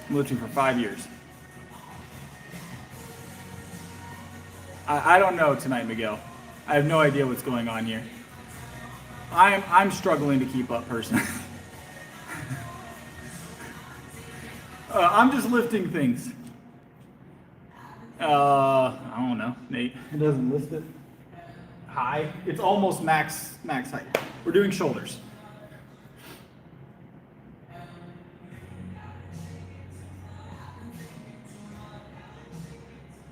I'm lifting for 5 years. I don't know tonight, Miguel. I have no idea what's going on here. I'm struggling to keep up personally. I'm just lifting things. I don't know, Nate. It doesn't list it. High. It's almost max height. We're doing shoulders.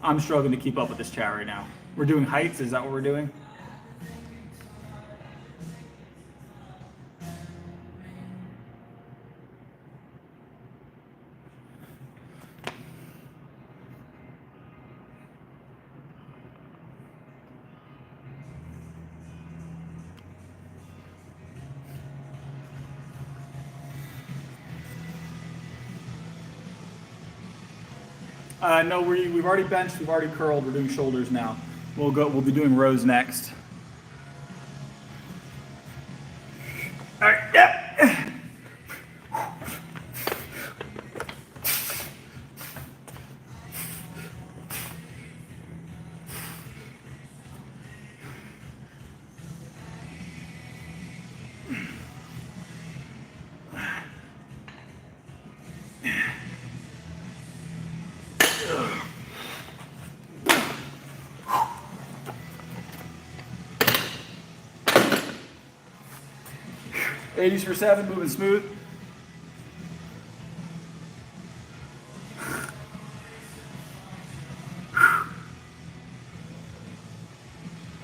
I'm struggling to keep up with this chat right now. We're doing heights, is that what we're doing? No, we've already benched, we've already curled, we're doing shoulders now. We'll be doing rows next. All right, yeah. '80s for 7, moving smooth.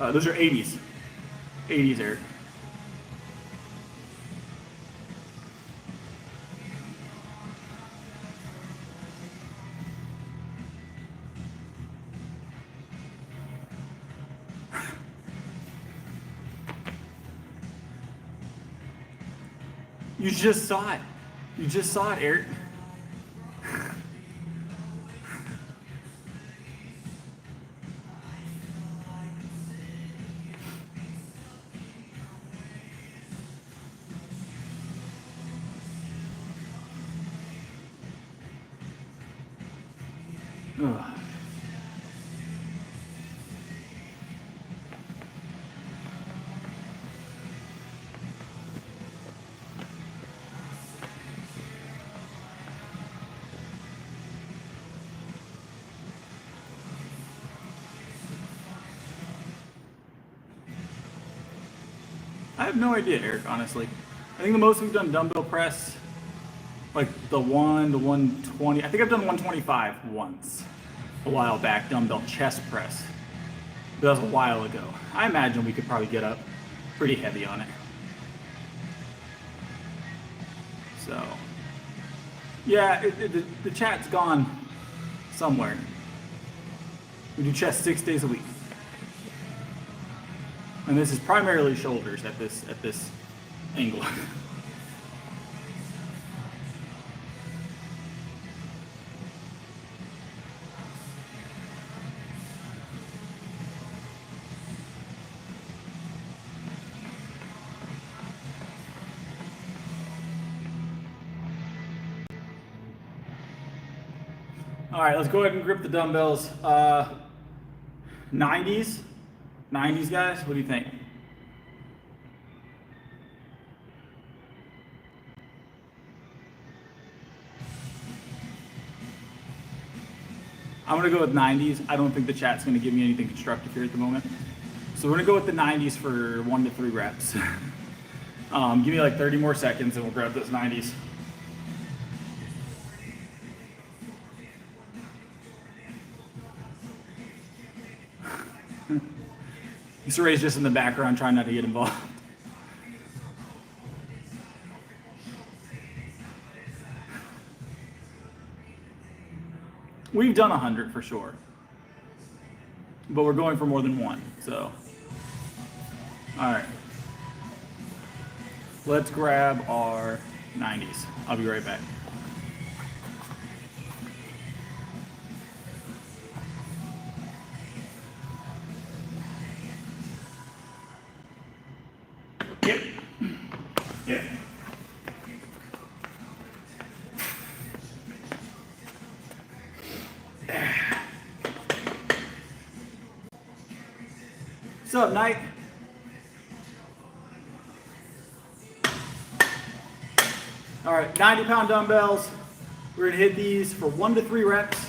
Those are 80s. 80s, Eric. You just saw it. You just saw it, Eric. Ugh. I have no idea, Eric, honestly. I think the most we've done dumbbell press, like the 120. I think I've done 125 once, a while back, dumbbell chest press. But that was a while ago. I imagine we could probably get up pretty heavy on it. So, yeah, the chat's gone somewhere. We do chest 6 days a week. And this is primarily shoulders at this angle. All right, let's go ahead and grip the dumbbells. 90s? 90s, guys? What do you think? I'm going to go with 90s. I don't think the chat's going to give me anything constructive here at the moment. So we're going to go with the 90s for 1 to 3 reps. Give me like 30 more seconds and we'll grab those 90s. Suray's just in the background trying not to get involved. We've done 100 for sure, but we're going for more than 1, so. All right, let's grab our 90s. I'll be right back. Yep. Yep. What's up, Knight? All right, 90-pound dumbbells. We're gonna hit these for 1 to 3 reps.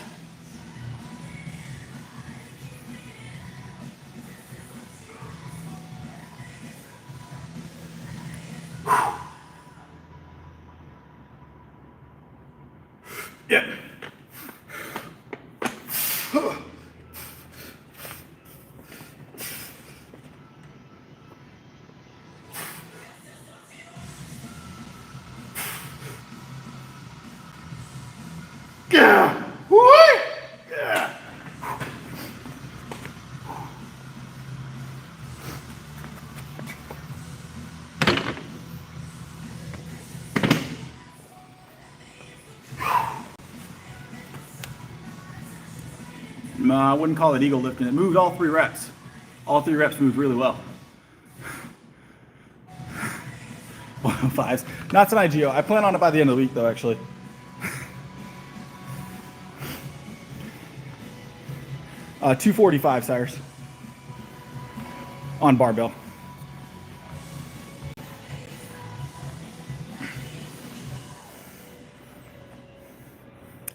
Yep. Yeah. Yeah. No, I wouldn't call it eagle lifting. It moved all 3 reps. All 3 reps moved really well. 105s. Not tonight, Gio. I plan on it by the end of the week, though, actually. 245, Cyrus. On barbell.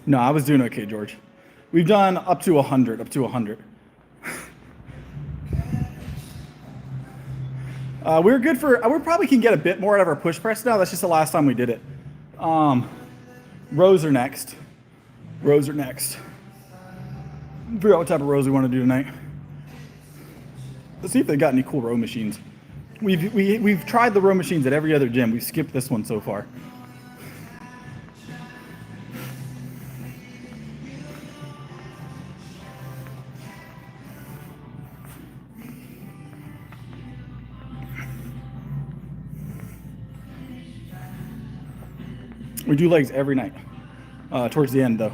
No, I was doing okay, George. We've done up to 100, up to 100. We're good for, we probably can get a bit more out of our push press now. That's just the last time we did it. Rows are next. Rows are next. Figure out what type of rows we want to do tonight. Let's see if they got any cool row machines. We've tried the row machines at every other gym. We've skipped this one so far. We do legs every night. Towards the end, though.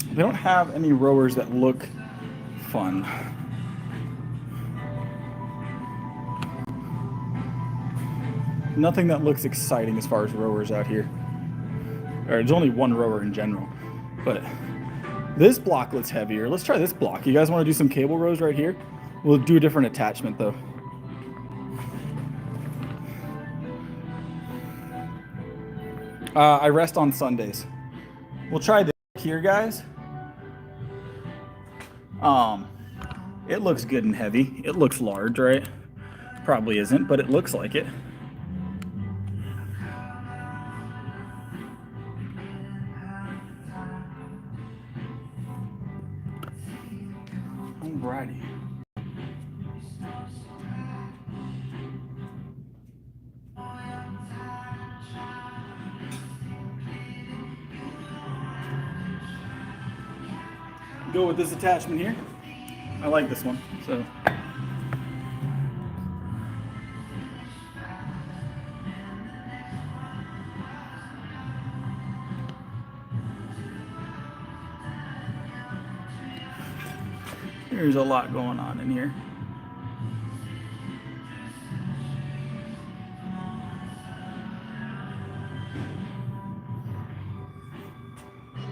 They don't have any rowers that look fun. Nothing that looks exciting as far as rowers out here. Or there's only one rower in general. But this block looks heavier. Let's try this block. You guys want to do some cable rows right here? We'll do a different attachment though. I rest on Sundays. We'll try this here, guys. It looks good and heavy. It looks large, right? Probably isn't, but it looks like it. Alrighty. Go with this attachment here. I like this one, so. There's a lot going on in here.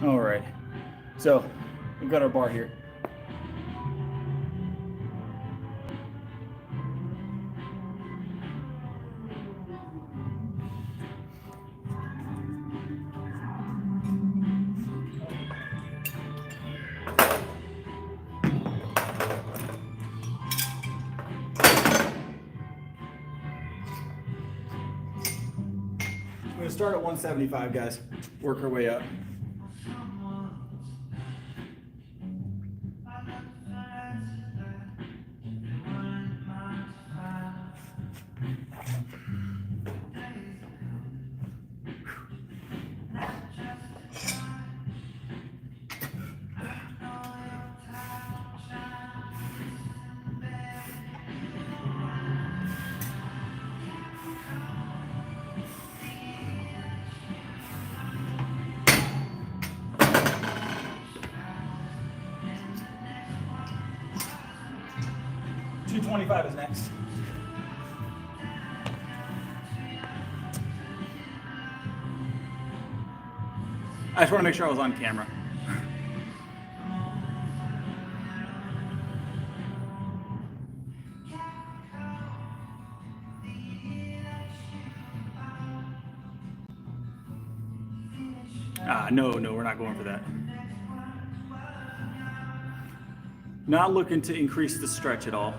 All right. So we've got our bar here. I'm gonna start at 175, guys. Work our way up. $225 is next. I just want to make sure I was on camera. No, we're not going for that. Not looking to increase the stretch at all.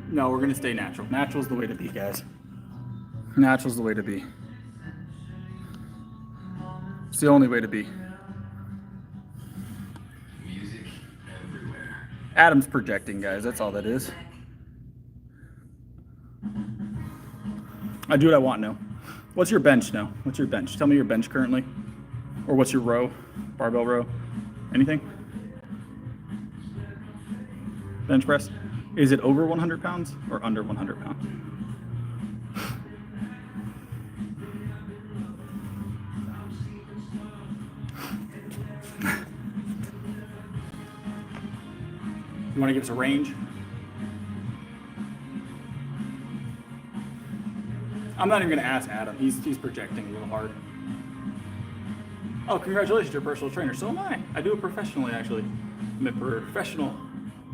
No, we're gonna stay natural. Natural's the way to be, guys. Natural's the way to be. It's the only way to be. Music everywhere. Adam's projecting, guys. That's all that is. I do what I want now. What's your bench now? What's your bench? Tell me your bench currently. Or what's your row? Barbell row? Anything? Bench press? Is it over 100 pounds or under 100 pounds? You want to give us a range? I'm not even going to ask Adam. He's projecting a little hard. Oh, congratulations, you're a personal trainer. So am I. I do it professionally, actually. I'm a professional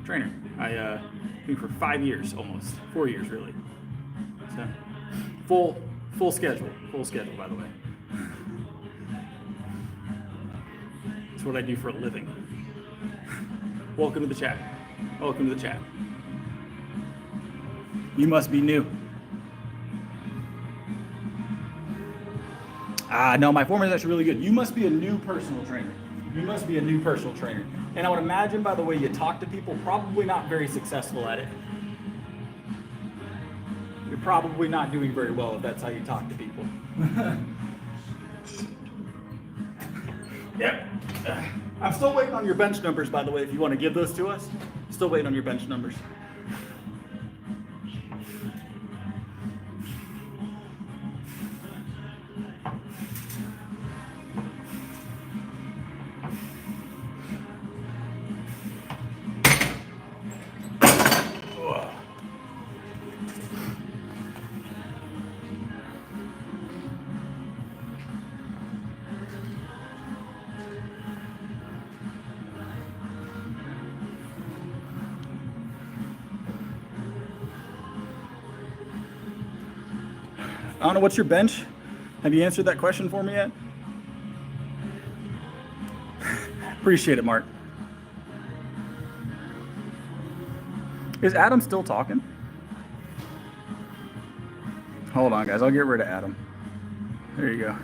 trainer. I do for 5 years, almost 4 years, really. So, full schedule, by the way. That's what I do for a living. Welcome to the chat. Welcome to the chat. You must be new. No, my form is actually really good. You must be a new personal trainer. You must be a new personal trainer. And I would imagine by the way you talk to people, probably not very successful at it. You're probably not doing very well if that's how you talk to people. Yep. I'm still waiting on your bench numbers, by the way, if you want to give those to us. Still waiting on your bench numbers. I don't know, what's your bench? Have you answered that question for me yet? Appreciate it, Mark. Is Adam still talking? Hold on, guys. I'll get rid of Adam. There you go.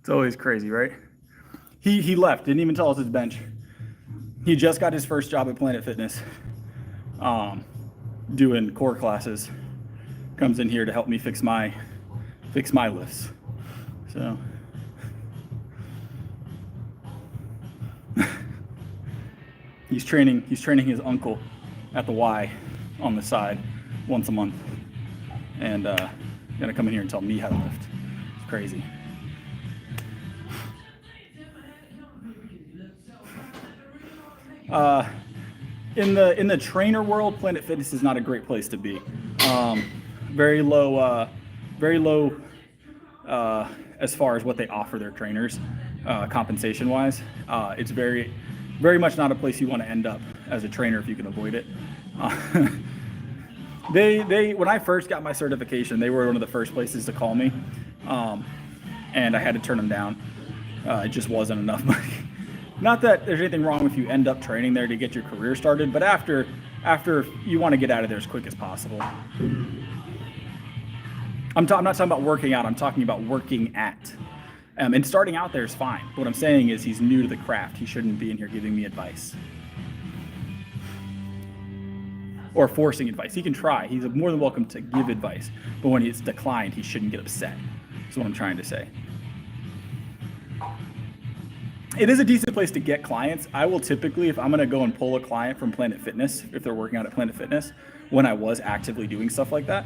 It's always crazy, right? He left, didn't even tell us his bench. He just got his first job at Planet Fitness, doing core classes. Comes in here to help me fix my lifts. So he's training his uncle at the Y on the side once a month, and gonna come in here and tell me how to lift. It's crazy. In the trainer world, Planet Fitness is not a great place to be. Very low, as far as what they offer their trainers, compensation wise. It's very much not a place you want to end up as a trainer if you can avoid it. They when I first got my certification, they were one of the first places to call me, and I had to turn them down. It just wasn't enough money. Not that there's anything wrong with you end up training there to get your career started, but after you want to get out of there as quick as possible. I'm not talking about working out. I'm talking about working at. And starting out there is fine. What I'm saying is he's new to the craft. He shouldn't be in here giving me advice. Or forcing advice. He can try. He's more than welcome to give advice. But when it's declined, he shouldn't get upset. That's what I'm trying to say. It is a decent place to get clients. I will typically, if I'm going to go and pull a client from Planet Fitness, if they're working out at Planet Fitness, when I was actively doing stuff like that,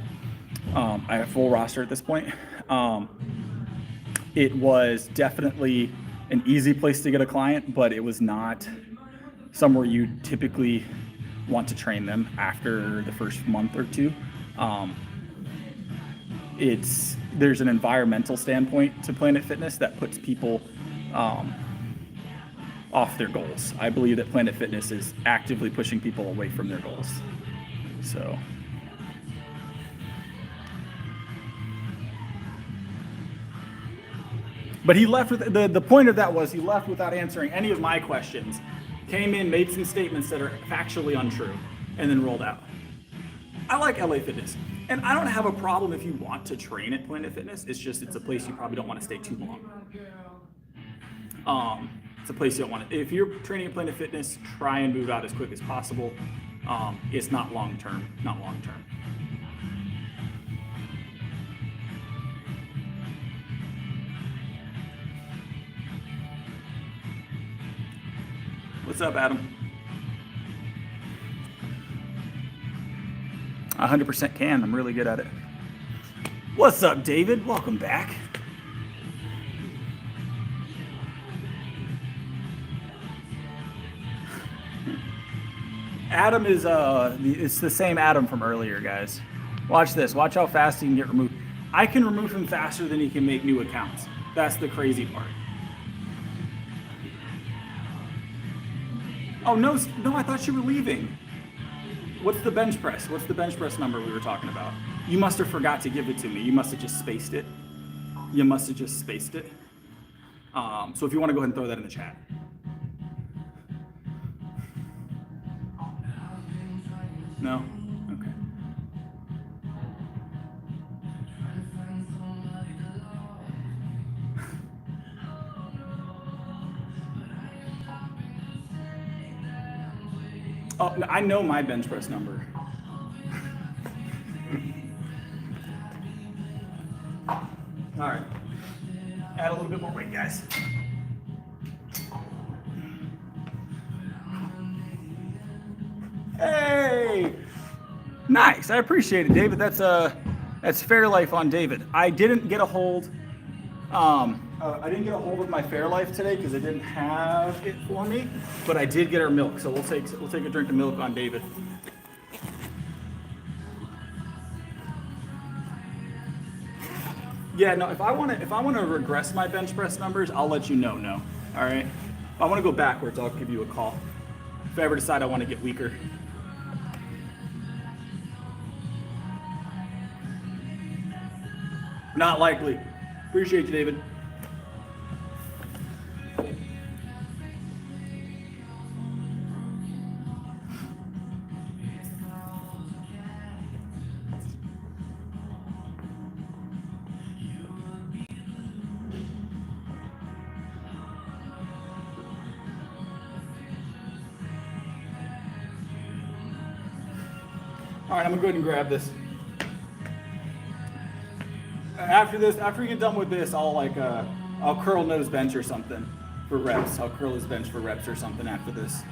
I have a full roster at this point. It was definitely an easy place to get a client, but it was not somewhere you typically want to train them after the first month or two. There's an environmental standpoint to Planet Fitness that puts people off their goals. I believe that Planet Fitness is actively pushing people away from their goals. So. But he left with, the point of that was he left without answering any of my questions, came in, made some statements that are factually untrue, and then rolled out. I like LA Fitness, and I don't have a problem if you want to train at Planet Fitness. It's just, it's a place you probably don't want to stay too long. It's a place you don't want to, if you're training at Planet Fitness, try and move out as quick as possible. It's not long-term. What's up, Adam? 100% can. I'm really good at it. What's up, David? Welcome back. Adam is it's the same Adam from earlier, guys. Watch this. Watch how fast he can get removed. I can remove him faster than he can make new accounts. That's the crazy part. Oh, no, I thought you were leaving. What's the bench press? What's the bench press number we were talking about? You must have forgot to give it to me. You must have just spaced it. So if you want to go ahead and throw that in the chat. No? Okay. Oh, I know my bench press number. All right. Add a little bit more weight, guys. Hey! Nice. I appreciate it, David. That's Fairlife on David. I didn't get a hold. I didn't get a hold of my Fairlife today because it didn't have it for me, but I did get our milk, so we'll take a drink of milk on David. Yeah, no. If I want to regress my bench press numbers, I'll let you know. No, all right. If I want to go backwards, I'll give you a call. If I ever decide I want to get weaker. Not likely. Appreciate you, David. All right, I'm gonna go ahead and grab this. After we get done with this, I'll curl nose bench or something for reps. I'll curl his bench for reps or something after this.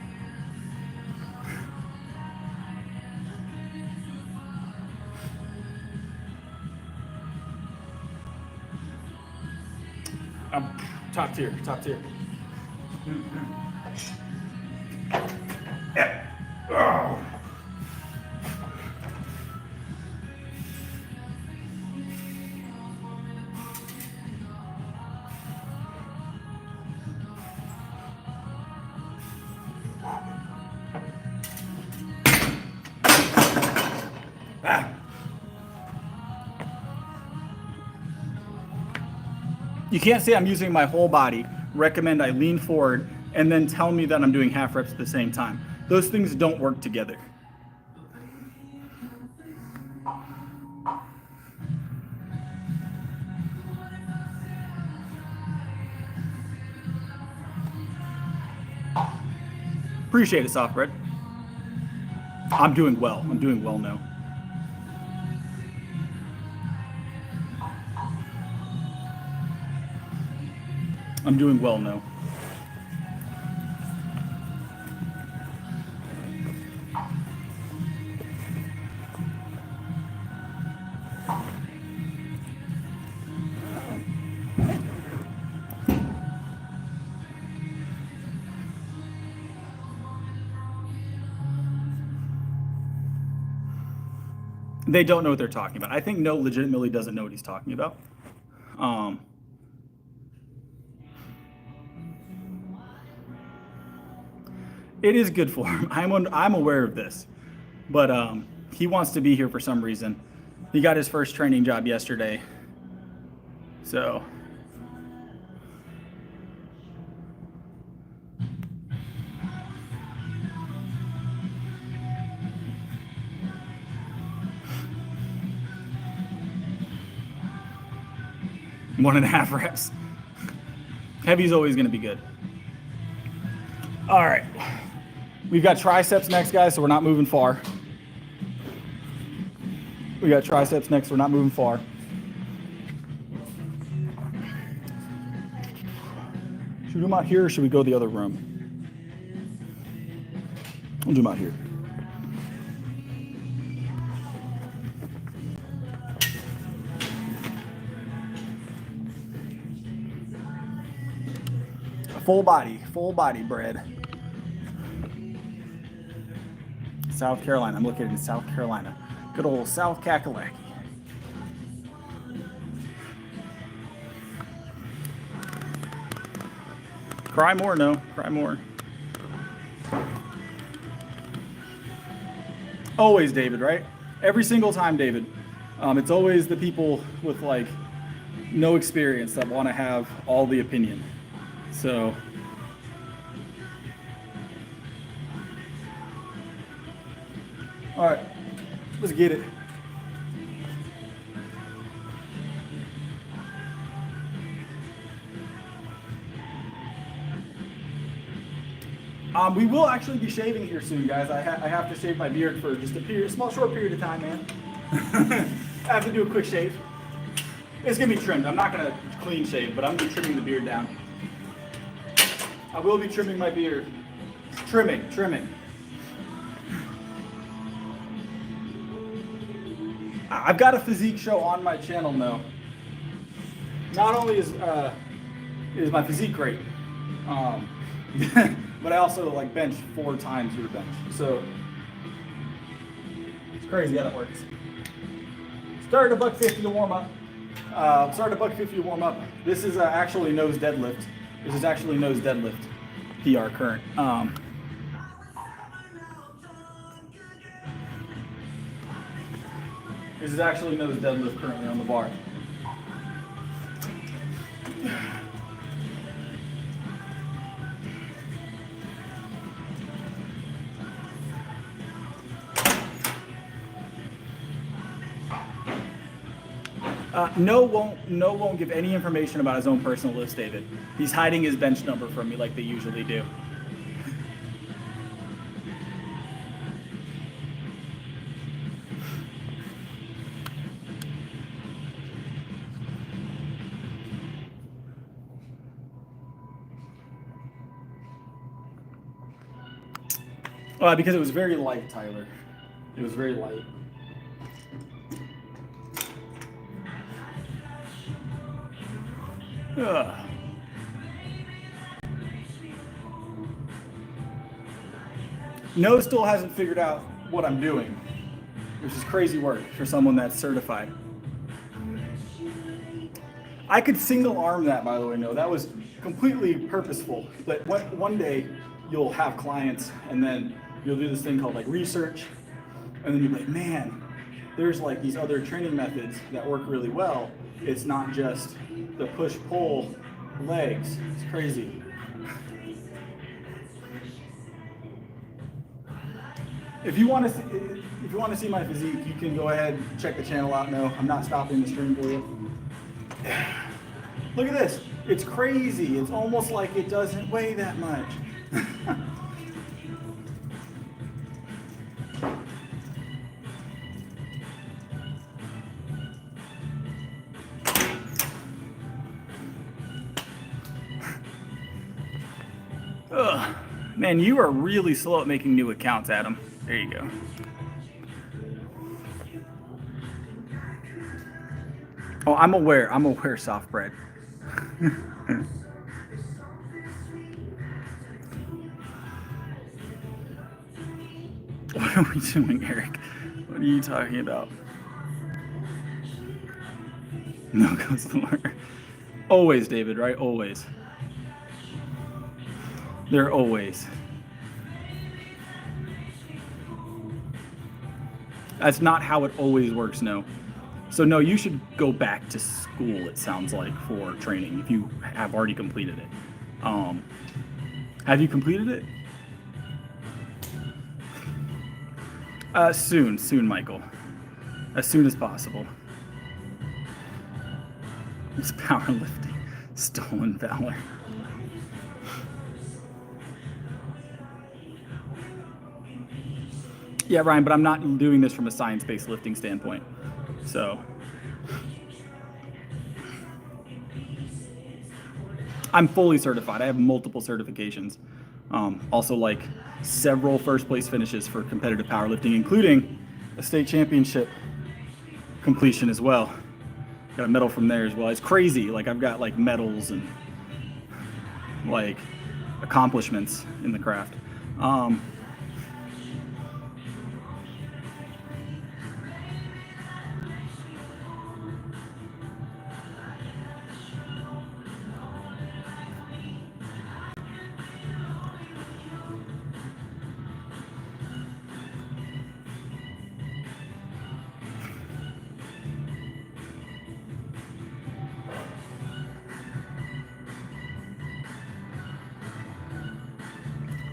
Top tier. Ah. You can't say I'm using my whole body, recommend I lean forward, and then tell me that I'm doing half reps at the same time. Those things don't work together. Appreciate it, soft bread. I'm doing well. I'm doing well now. I'm doing well now. They don't know what they're talking about. I think No legitimately doesn't know what he's talking about. It is good for him. I'm aware of this, but he wants to be here for some reason. He got his first training job yesterday, so. One and a half reps. Heavy's always going to be good. All right. We've got triceps next, guys, so we're not moving far. We got triceps next, we're not moving far. Should we do them out here or should we go the other room? We'll do them out here. Full body bread. South Carolina. I'm located in South Carolina. Good old South Kakalaki. Cry more, no. Cry more. Always David, right? Every single time, David. It's always the people with like no experience that want to have all the opinion. So all right, let's get it. We will actually be shaving here soon, guys. I have to shave my beard for just a short period of time, man. I have to do a quick shave. It's gonna be trimmed. I'm not gonna clean shave, but I'm gonna be trimming the beard down. I will be trimming my beard. Trimming. I've got a physique show on my channel now. Not only is my physique great, but I also like bench 4 times your bench. So it's crazy how that works. Started a $150 to warm up. This is actually nose deadlift. PR current. This is actually nose deadlift currently on the bar. No won't give any information about his own personal list, David. He's hiding his bench number from me like they usually do. Because it was very light, Tyler. It was very light. Ugh. No still hasn't figured out what I'm doing, which is crazy work for someone that's certified. I could single arm that, by the way. No, that was completely purposeful. But one day you'll have clients and then you'll do this thing called like research, and then you'll be like, man, there's like these other training methods that work really well. It's not just the push-pull legs. It's crazy. If you want to see my physique, you can go ahead and check the channel out. No, I'm not stopping the stream for you. Look at this. It's crazy. It's almost like it doesn't weigh that much. Ugh. Man, you are really slow at making new accounts, Adam. There you go. Oh, I'm aware, soft bread. What are we doing, Eric? What are you talking about? No goes lower. Always, David, right? Always. They're always. That's not how it always works, no. So no, you should go back to school, it sounds like, for training if you have already completed it. Have you completed it? Soon, Michael. As soon as possible. It's powerlifting. Stolen valor. Yeah, Ryan, but I'm not doing this from a science-based lifting standpoint. So I'm fully certified. I have multiple certifications. Also like several first place finishes for competitive powerlifting, including a state championship completion as well. Got a medal from there as well. It's crazy. Like I've got like medals and like accomplishments in the craft.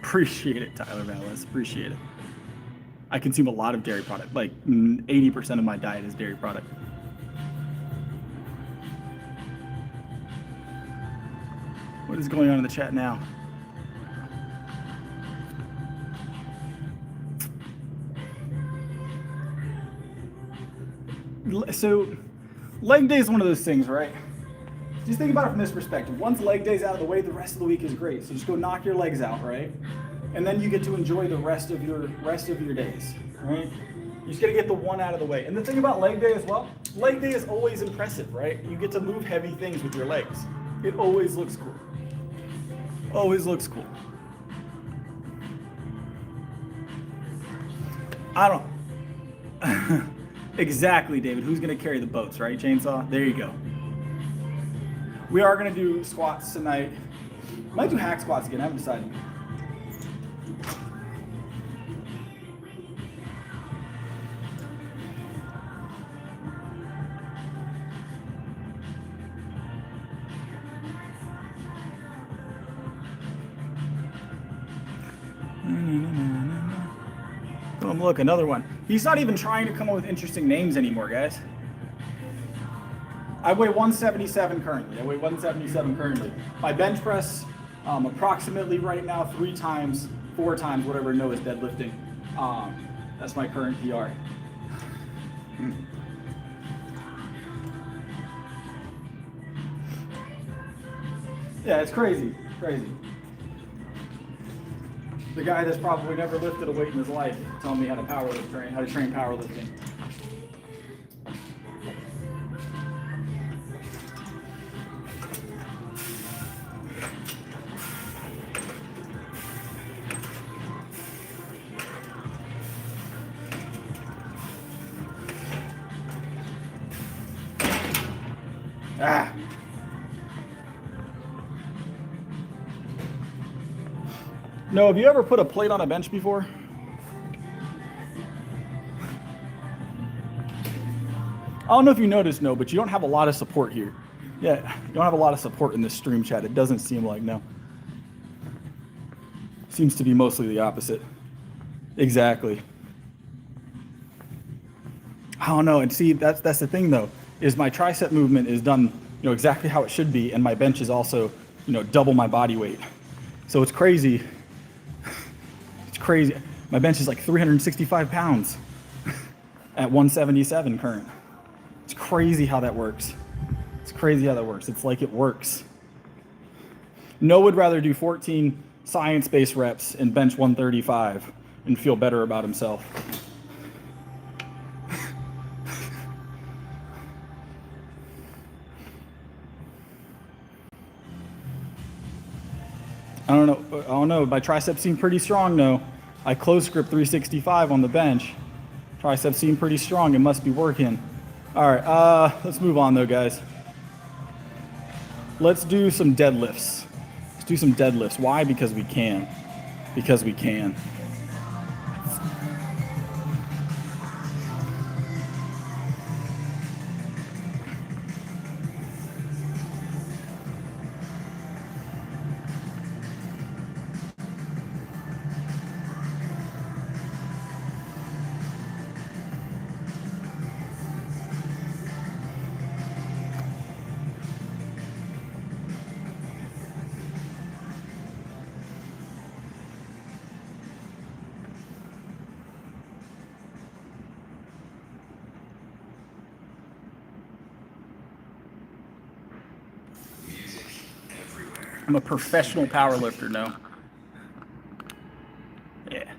Appreciate it, Tyler Vallis. Appreciate it. I consume a lot of dairy product. Like 80% of my diet is dairy product. What is going on in the chat now? So, leg day is one of those things, right? Just think about it from this perspective. Once leg day's out of the way, the rest of the week is great. So just go knock your legs out, right? And then you get to enjoy the rest of your days, right? You just gotta get the one out of the way. And the thing about leg day as well, leg day is always impressive, right? You get to move heavy things with your legs. It always looks cool. Always looks cool. I don't. Exactly, David. Who's gonna carry the boats, right? Chainsaw? There you go. We are going to do squats tonight. Might do hack squats again. I haven't decided. Look, another one. He's not even trying to come up with interesting names anymore, guys. I weigh 177 currently. My bench press, approximately right now, 3 times, 4 times, whatever Noah's deadlifting. That's my current PR. Yeah, it's crazy, crazy. The guy that's probably never lifted a weight in his life telling me how to train powerlifting. Ah. No, have you ever put a plate on a bench before? I don't know if you noticed, no, but you don't have a lot of support here. Yeah, you don't have a lot of support in this stream chat. It doesn't seem like, no. Seems to be mostly the opposite. Exactly. I don't know. And see, that's the thing though, is my tricep movement is done, exactly how it should be, and my bench is also, double my body weight. So it's crazy. It's crazy. My bench is like 365 pounds at 177 current. It's crazy how that works. It's crazy how that works. It's like it works. No would rather do 14 science-based reps and bench 135 and feel better about himself. I don't know. My triceps seem pretty strong though. I close grip 365 on the bench. Triceps seem pretty strong. It must be working. All right, let's move on though, guys. Let's do some deadlifts. Let's do some deadlifts. Why? Because we can. Because we can. Music everywhere. I'm a professional power lifter, no? Yeah.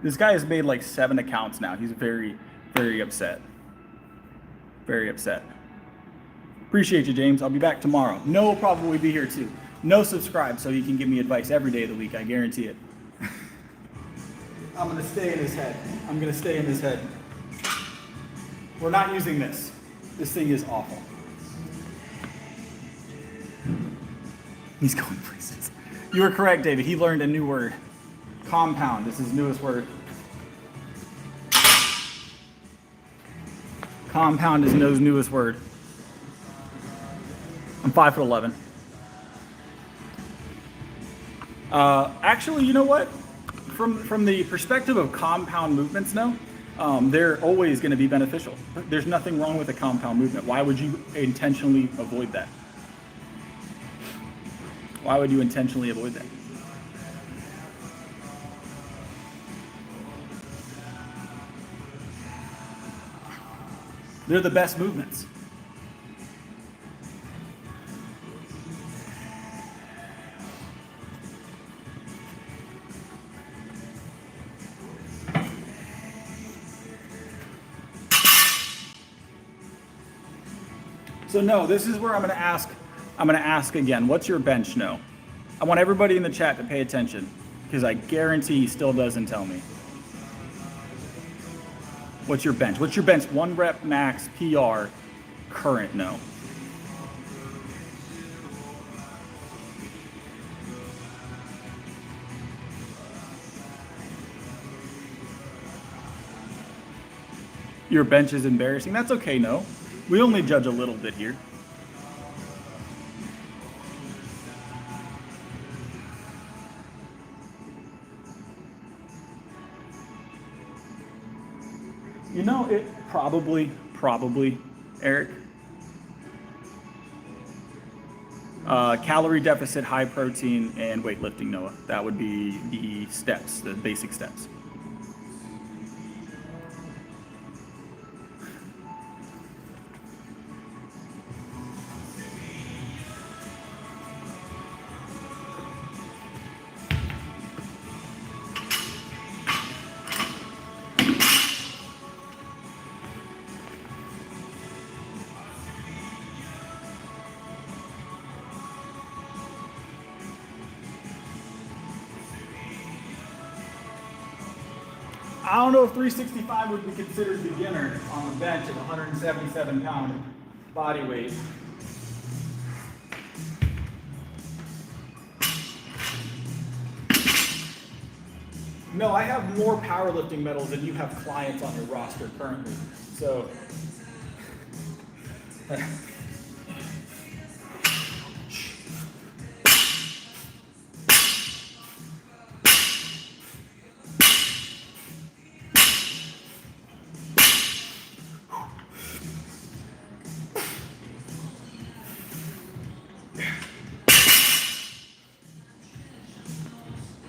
This guy has made like 7 accounts now. He's very, very upset. Very upset. Appreciate you, James. I'll be back tomorrow. No will probably be here too. No subscribe so you can give me advice every day of the week. I guarantee it. I'm going to stay in his head. I'm going to stay in his head. We're not using this. This thing is awful. He's going places. You were correct, David. He learned a new word. Compound. This is his newest word. Compound is his newest word. I'm 5'11". Actually, you know what? From the perspective of compound movements now, they're always going to be beneficial. There's nothing wrong with a compound movement. Why would you intentionally avoid that? Why would you intentionally avoid that? They're the best movements. So no, this is where I'm going to ask again, what's your bench? No. I want everybody in the chat to pay attention because I guarantee he still doesn't tell me. What's your bench? What's your bench? 1 rep max PR current? No. Your bench is embarrassing. That's okay, no. We only judge a little bit here. You know, it probably, Eric. Calorie deficit, high protein, and weightlifting, Noah. That would be the steps, the basic steps. I don't know if 365 would be considered beginner on the bench at 177-pound body weight. No, I have more powerlifting medals than you have clients on your roster currently. So.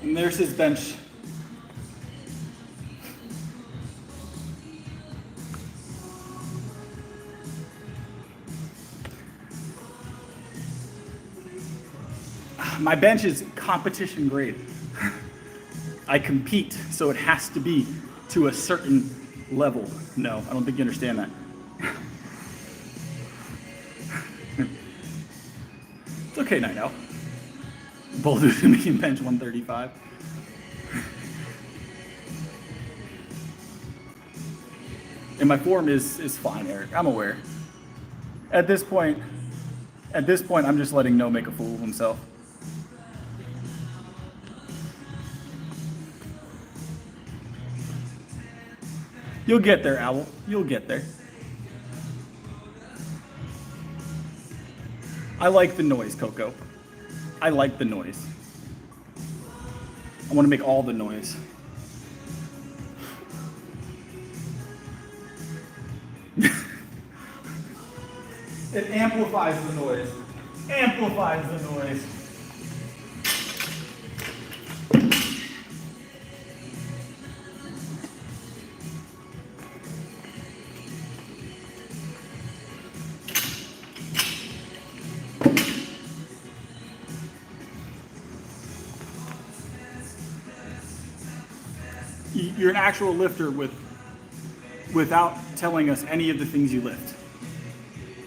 And there's his bench. My bench is competition grade. I compete, so it has to be to a certain level. No, I don't think you understand that. It's okay, Night Owl. Both of them can bench 135. And my form is fine, Eric. I'm aware. At this point, I'm just letting No make a fool of himself. You'll get there, Owl. You'll get there. I like the noise, Coco. I like the noise. I want to make all the noise. It amplifies the noise. Amplifies the noise. You're an actual lifter without telling us any of the things you lift.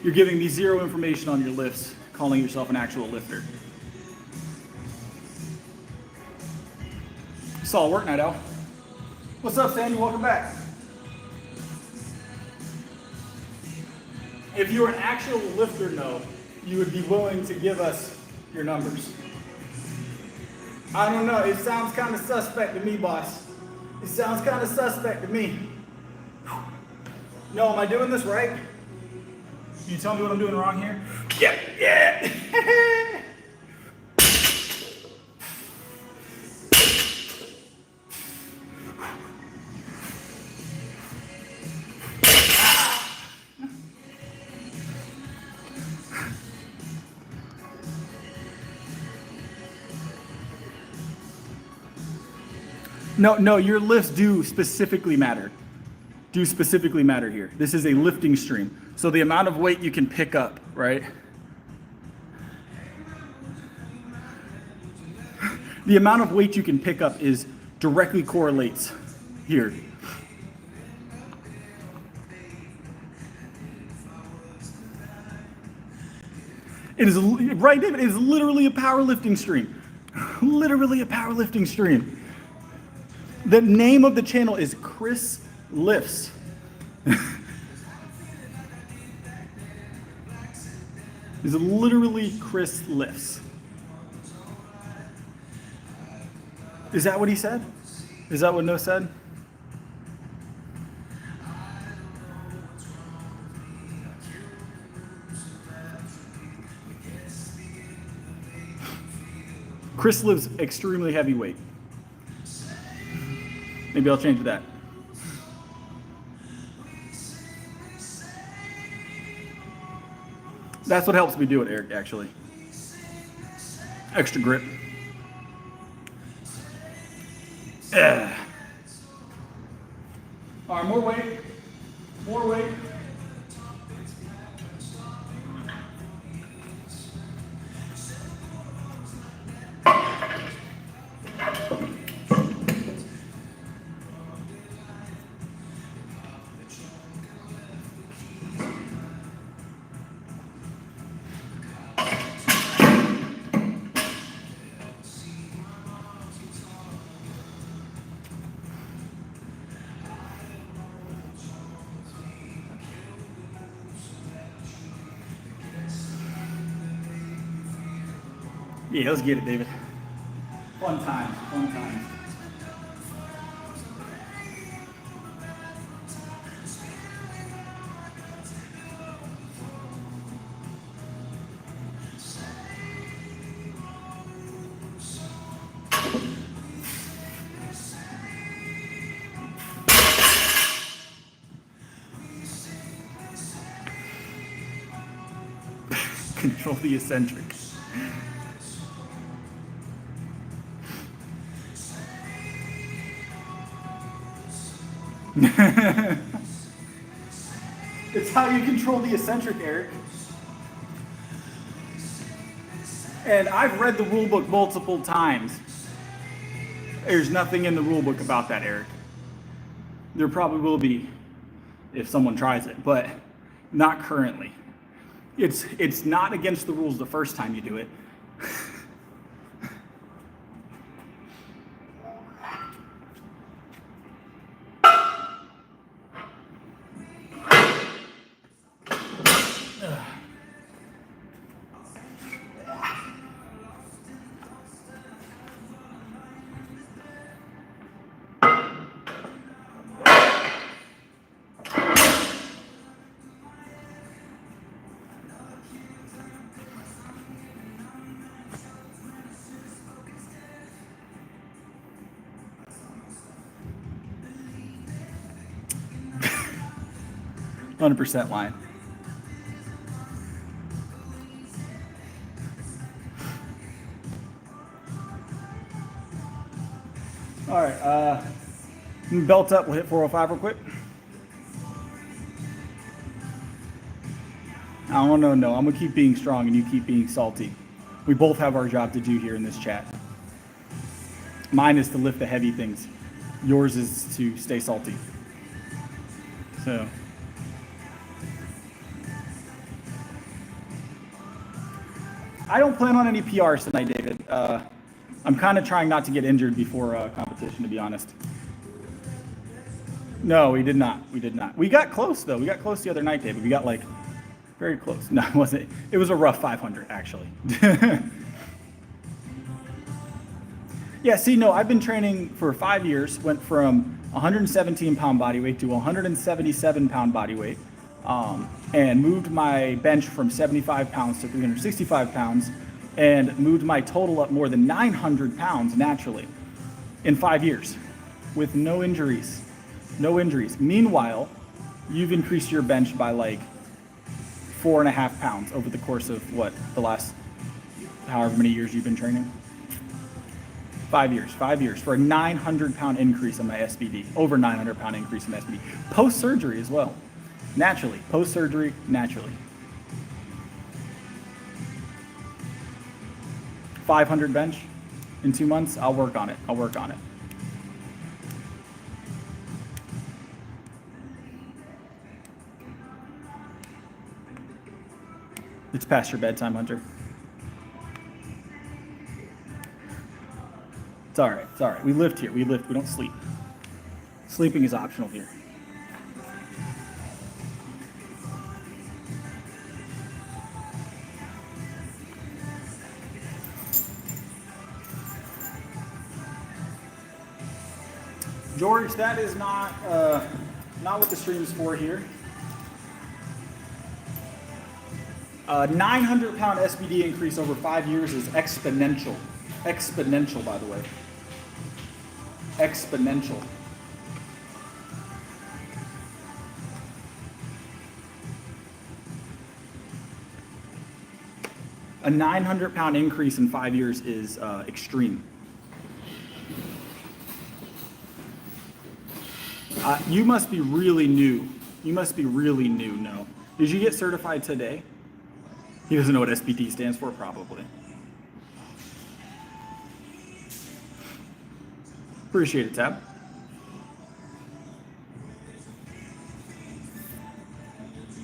You're giving me zero information on your lifts, calling yourself an actual lifter. Solid work, Night Owl. What's up, Sandy? Welcome back. If you were an actual lifter, no, you would be willing to give us your numbers. I don't know. It sounds kind of suspect to me, boss. It sounds kind of suspect to me. No, am I doing this right? Can you tell me what I'm doing wrong here? Yep, yeah. No, your lifts do specifically matter. Do specifically matter here. This is a lifting stream. So the amount of weight you can pick up, right? The amount of weight you can pick up is directly correlates here. It is, right, David? It is literally a powerlifting stream. Literally a powerlifting stream. The name of the channel is Chris Lifts. It's literally Chris Lifts. Is that what he said? Is that what No said? Chris lifts extremely heavy weight. Maybe I'll change that. That's what helps me do it, Eric, actually. Extra grip. All right, more weight. More weight. Yeah, let's get it, David. Fun time, fun time. Control the eccentric. It's how you control the eccentric, Eric. And I've read the rule book multiple times. There's nothing in the rule book about that, Eric. There probably will be if someone tries it, but not currently. It's not against the rules the first time you do it. 100% line. All right, belt up. We'll hit 405 real quick. I don't know. No, I'm gonna keep being strong, and you keep being salty. We both have our job to do here in this chat. Mine is to lift the heavy things. Yours is to stay salty. So. I don't plan on any PRs tonight, David. I'm kind of trying not to get injured before competition, to be honest. No, we did not. We did not. We got close, though. We got close the other night, David. We got, like, very close. No, it wasn't. It was a rough 500, actually. Yeah, see, no, I've been training for 5 years. Went from 117-pound body weight to 177-pound body weight. And moved my bench from 75 pounds to 365 pounds and moved my total up more than 900 pounds naturally in 5 years with no injuries. No injuries. Meanwhile, you've increased your bench by like 4.5 pounds over the course of what, the last however many years you've been training? 5 years. 5 years for a 900-pound increase in my SBD. Over 900-pound increase in SBD. Post-surgery as well. Naturally, post-surgery, naturally. 500 bench in 2 months, I'll work on it. I'll work on it. It's past your bedtime, Hunter. It's all right. It's all right. We lift here. We lift. We don't sleep. Sleeping is optional here. George, that is not what the stream's for here. 900-pound SBD increase over 5 years is exponential. Exponential, by the way. Exponential. A 900-pound increase in 5 years is extreme. You must be really new. You must be really new. No. Did you get certified today? He doesn't know what SBD stands for, probably. Appreciate it, Tab.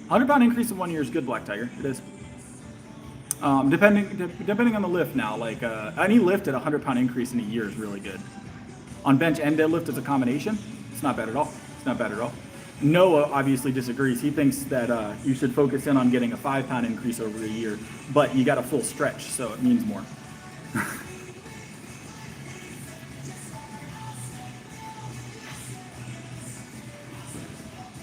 £100-pound increase in 1 year is good, Black Tiger. It is. Depending on the lift now, like any lift at 100-pound increase in a year is really good. On bench and deadlift as a combination, it's not bad at all. It's not bad at all. Noah obviously disagrees. He thinks that you should focus in on getting a 5-pound increase over a year, but you got a full stretch, so it means more.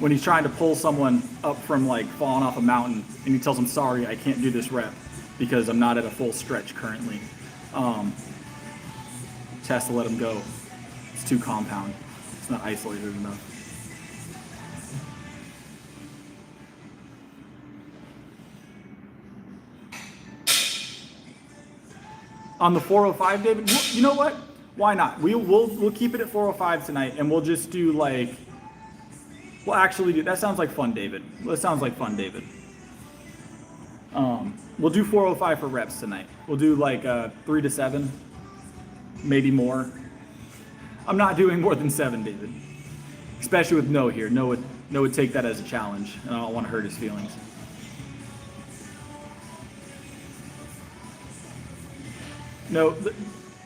When he's trying to pull someone up from like falling off a mountain and he tells them, sorry, I can't do this rep because I'm not at a full stretch currently. Just has to let him go. It's too compound. It's not isolated enough. On the 405, David? You know what? Why not? We'll keep it at 405 tonight, and we'll just do like, we'll actually do, that sounds like fun, David. That sounds like fun, David. We'll do 405 for reps tonight. We'll do like 3 to 7, maybe more. I'm not doing more than 7, David. Especially with Noah here. Noah would take that as a challenge, and I don't want to hurt his feelings. No,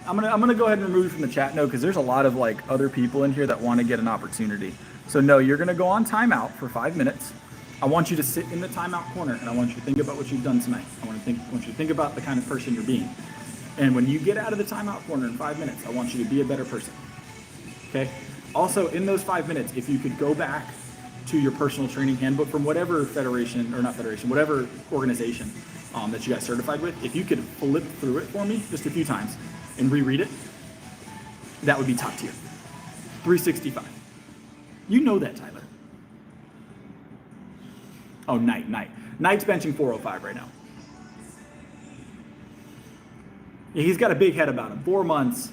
I'm gonna go ahead and remove you from the chat, no, because there's a lot of like other people in here that want to get an opportunity. So no, you're gonna go on timeout for 5 minutes. I want you to sit in the timeout corner, and I want you to think about what you've done tonight. I want you to think about the kind of person you're being. And when you get out of the timeout corner in 5 minutes, I want you to be a better person. Okay? Also, in those 5 minutes, if you could go back to your personal training handbook from whatever federation, or not federation, whatever organization that you got certified with, if you could flip through it for me just a few times and reread it, that would be top tier. 365. You know that, Tyler. Oh, Knight. Knight's benching 405 right now. Yeah, he's got a big head about him. 4 months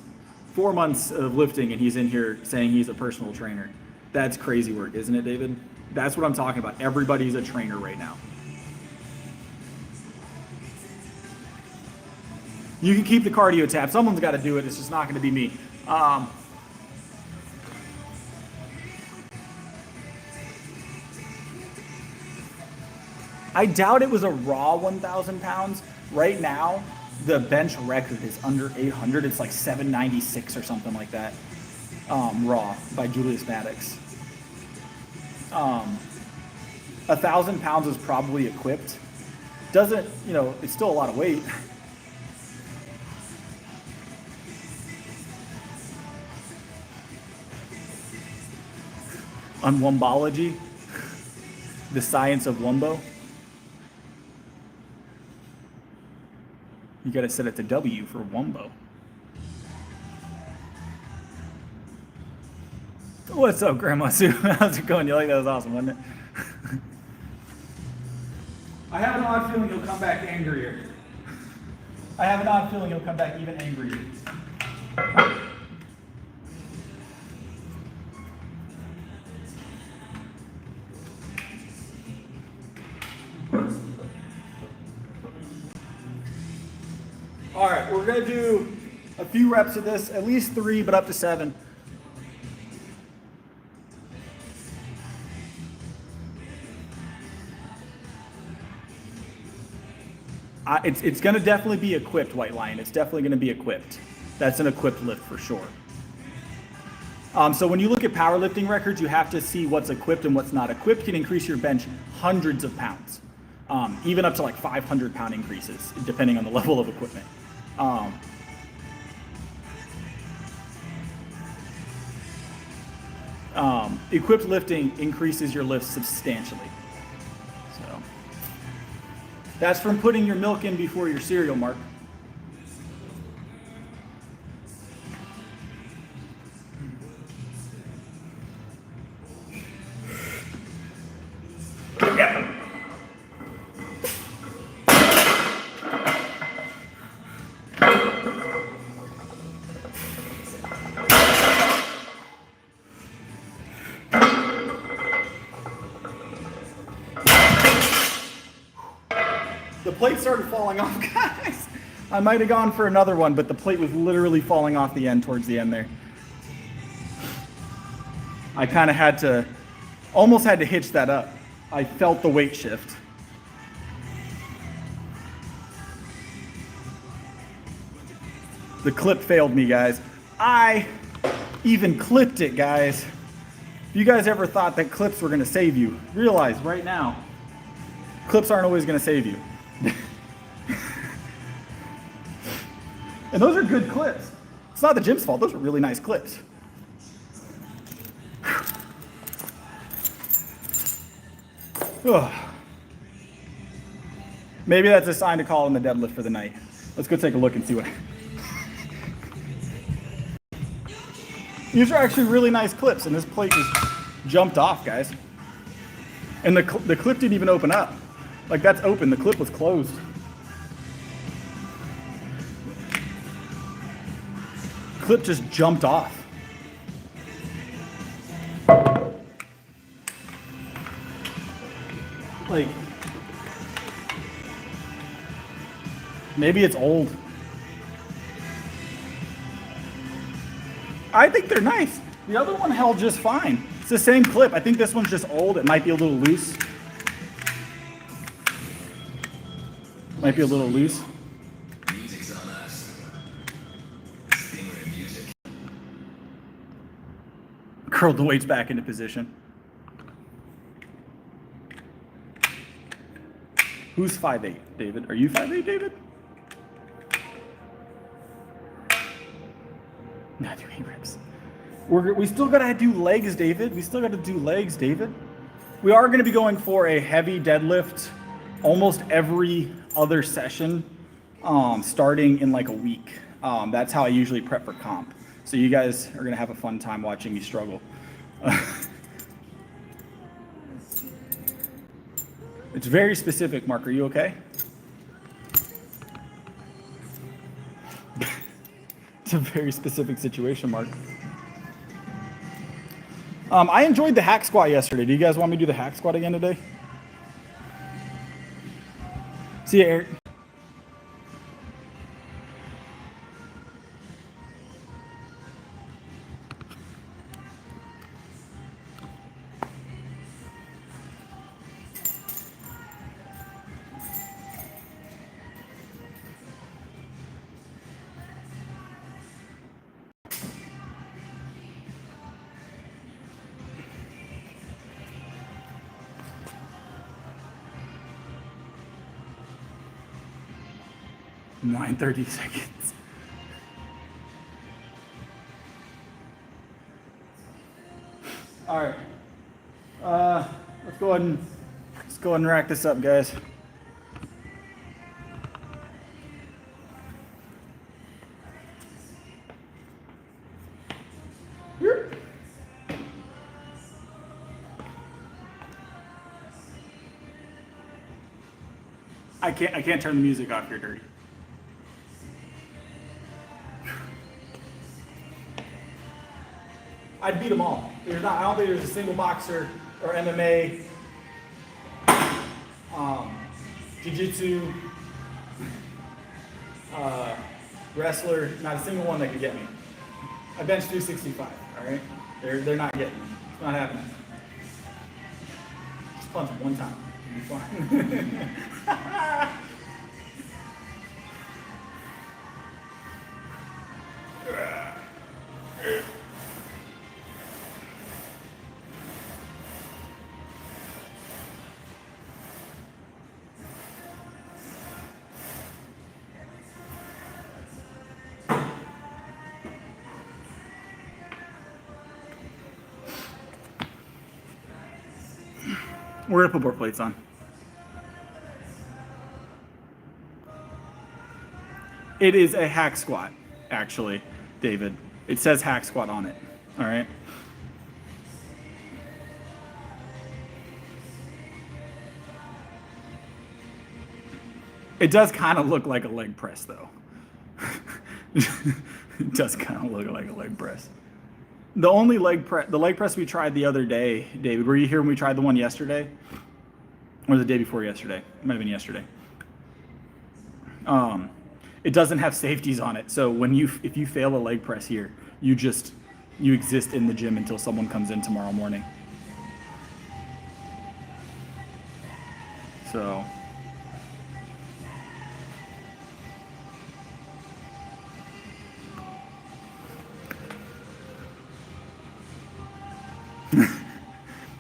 of lifting, and he's in here saying he's a personal trainer. That's crazy work, isn't it, David? That's what I'm talking about. Everybody's a trainer right now. You can keep the cardio tab. Someone's got to do it. It's just not going to be me. I doubt it was a raw 1,000 pounds. Right now, the bench record is under 800. It's like 796 or something like that. Raw by Julius Maddox. 1,000 pounds is probably equipped. Doesn't, it's still a lot of weight. On Wombology, the science of Wumbo. You gotta set it to W for Wumbo. What's up, Grandma Sue? How's it going? You like that? Was awesome, wasn't it? I have an odd feeling he'll come back angrier. I have an odd feeling he'll come back even angrier. All right, we're gonna do a few reps of this, at least 3, but up to 7. It's gonna definitely be equipped, White Lion. It's definitely gonna be equipped. That's an equipped lift for sure. So when you look at powerlifting records, you have to see what's equipped and what's not. Equipped can increase your bench hundreds of pounds, even up to like 500-pound increases, depending on the level of equipment. Equipped lifting increases your lifts substantially. So that's from putting your milk in before your cereal, Mark. The plate started falling off, guys. I might have gone for another one, but the plate was literally falling off the end towards the end there. I kind of almost had to hitch that up. I felt the weight shift. The clip failed me, guys. I even clipped it, guys. If you guys ever thought that clips were gonna save you, realize right now, clips aren't always gonna save you. And those are good clips. It's not the gym's fault. Those are really nice clips. Maybe that's a sign to call in the deadlift for the night. Let's go take a look and see what. These are actually really nice clips, and this plate just jumped off, guys. And the clip didn't even open up. Like, that's open. The clip was closed. clip just jumped off. Like, maybe it's old. I think they're nice. The other one held just fine. It's the same clip. I think this one's just old. It might be a little loose. Might be a little loose. Music's on us. Stingray music. Curled the weights back into position. Who's 5'8", David? Are you 5'8", David? Not doing reps. We still gotta do legs, David. We still gotta do legs, David. We are gonna be going for a heavy deadlift almost every other session, starting in like a week. That's how I usually prep for comp. So you guys are gonna have a fun time watching me struggle. It's very specific, Mark. Are you okay? It's a very specific situation, Mark. I enjoyed the hack squat yesterday. Do you guys want me to do the hack squat again today? See you, Eric. Nine 30 seconds. All right. Let's go ahead and rack this up, guys. I can't turn the music off. You're dirty. I'd beat them all. I don't think there's a single boxer or MMA, jiu-jitsu, wrestler, not a single one that could get me. I bench 365, all right? They're not getting me. It's not happening. Just punch them one time. It'll be fine. We're gonna put more plates on. It is a hack squat, actually, David. It says hack squat on it, all right? It does kind of look like a leg press, though. It does kind of look like a leg press. The only leg press we tried the other day, David, were you here when we tried the one yesterday? Or the day before yesterday? It might have been yesterday. It doesn't have safeties on it, so if you fail a leg press here, you exist in the gym until someone comes in tomorrow morning. So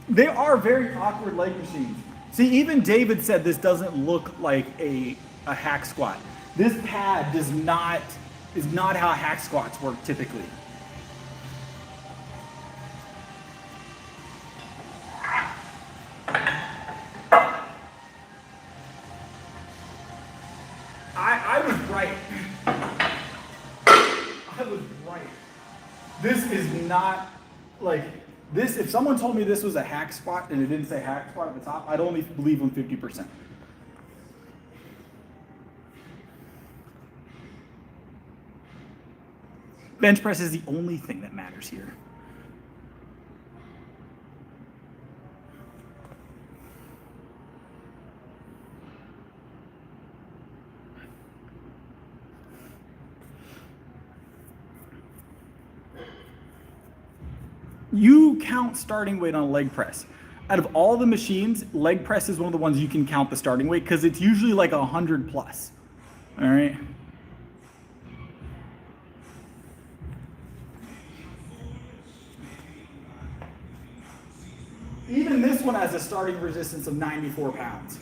they are very awkward leg machines. See, even David said this doesn't look like a hack squat. This pad is not how hack squats work typically. I was right. I was right. This is not like this. If someone told me this was a hack squat and it didn't say hack squat at the top, I'd only believe them 50%. Bench press is the only thing that matters here. You count starting weight on a leg press. Out of all the machines, leg press is one of the ones you can count the starting weight because it's usually like 100 plus. All right. Even this one has a starting resistance of 94 pounds.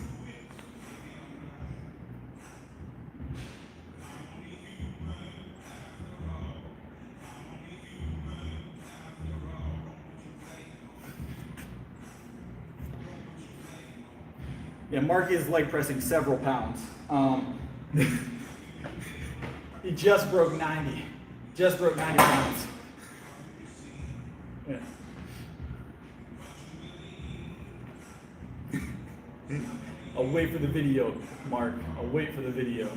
Yeah, Mark is leg pressing several pounds. He just broke 90. Just broke 90 pounds. Yeah. I'll wait for the video, Mark. I'll wait for the video.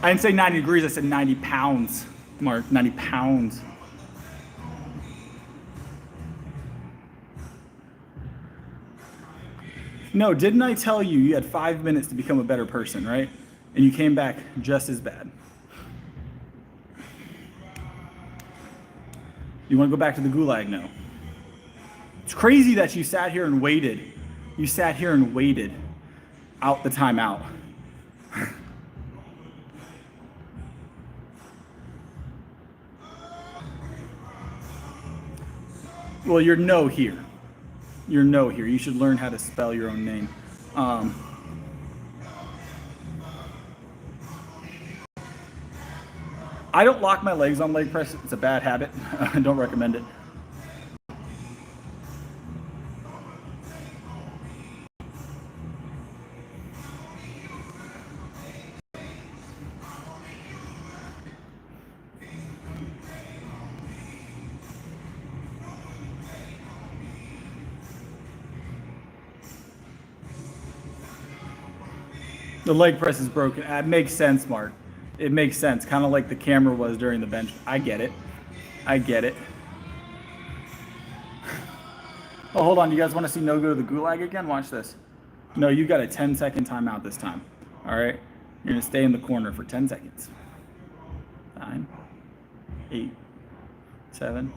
I didn't say 90 degrees, I said 90 pounds, Mark, 90 pounds. No, didn't I tell you you had 5 minutes to become a better person, right? And you came back just as bad. You want to go back to the gulag now? It's crazy that you sat here and waited. You sat here and waited out the timeout. Well, you're no here. You're no here. You should learn how to spell your own name. I don't lock my legs on leg press. It's a bad habit. I don't recommend it. The leg press is broken. It makes sense, Mark. It makes sense. Kind of like the camera was during the bench. I get it. I get it. Oh, hold on. You guys want to see no go to the gulag again? Watch this. No, you got a 10-second timeout this time. All right? You're going to stay in the corner for 10 seconds. 9, 8, 7,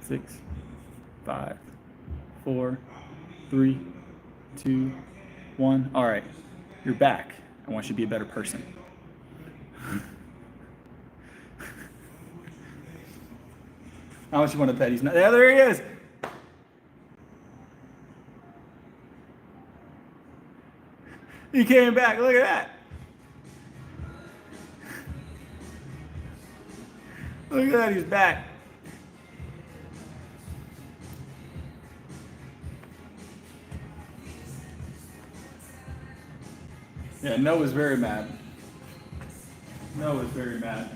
6, 5, 4, 3, 2, 1. All right. You're back. I want you to be a better person. How much you want to bet he's not? Yeah, there he is. He came back. Look at that. Look at that. He's back. Yeah, Noah's very mad. Noah's very mad.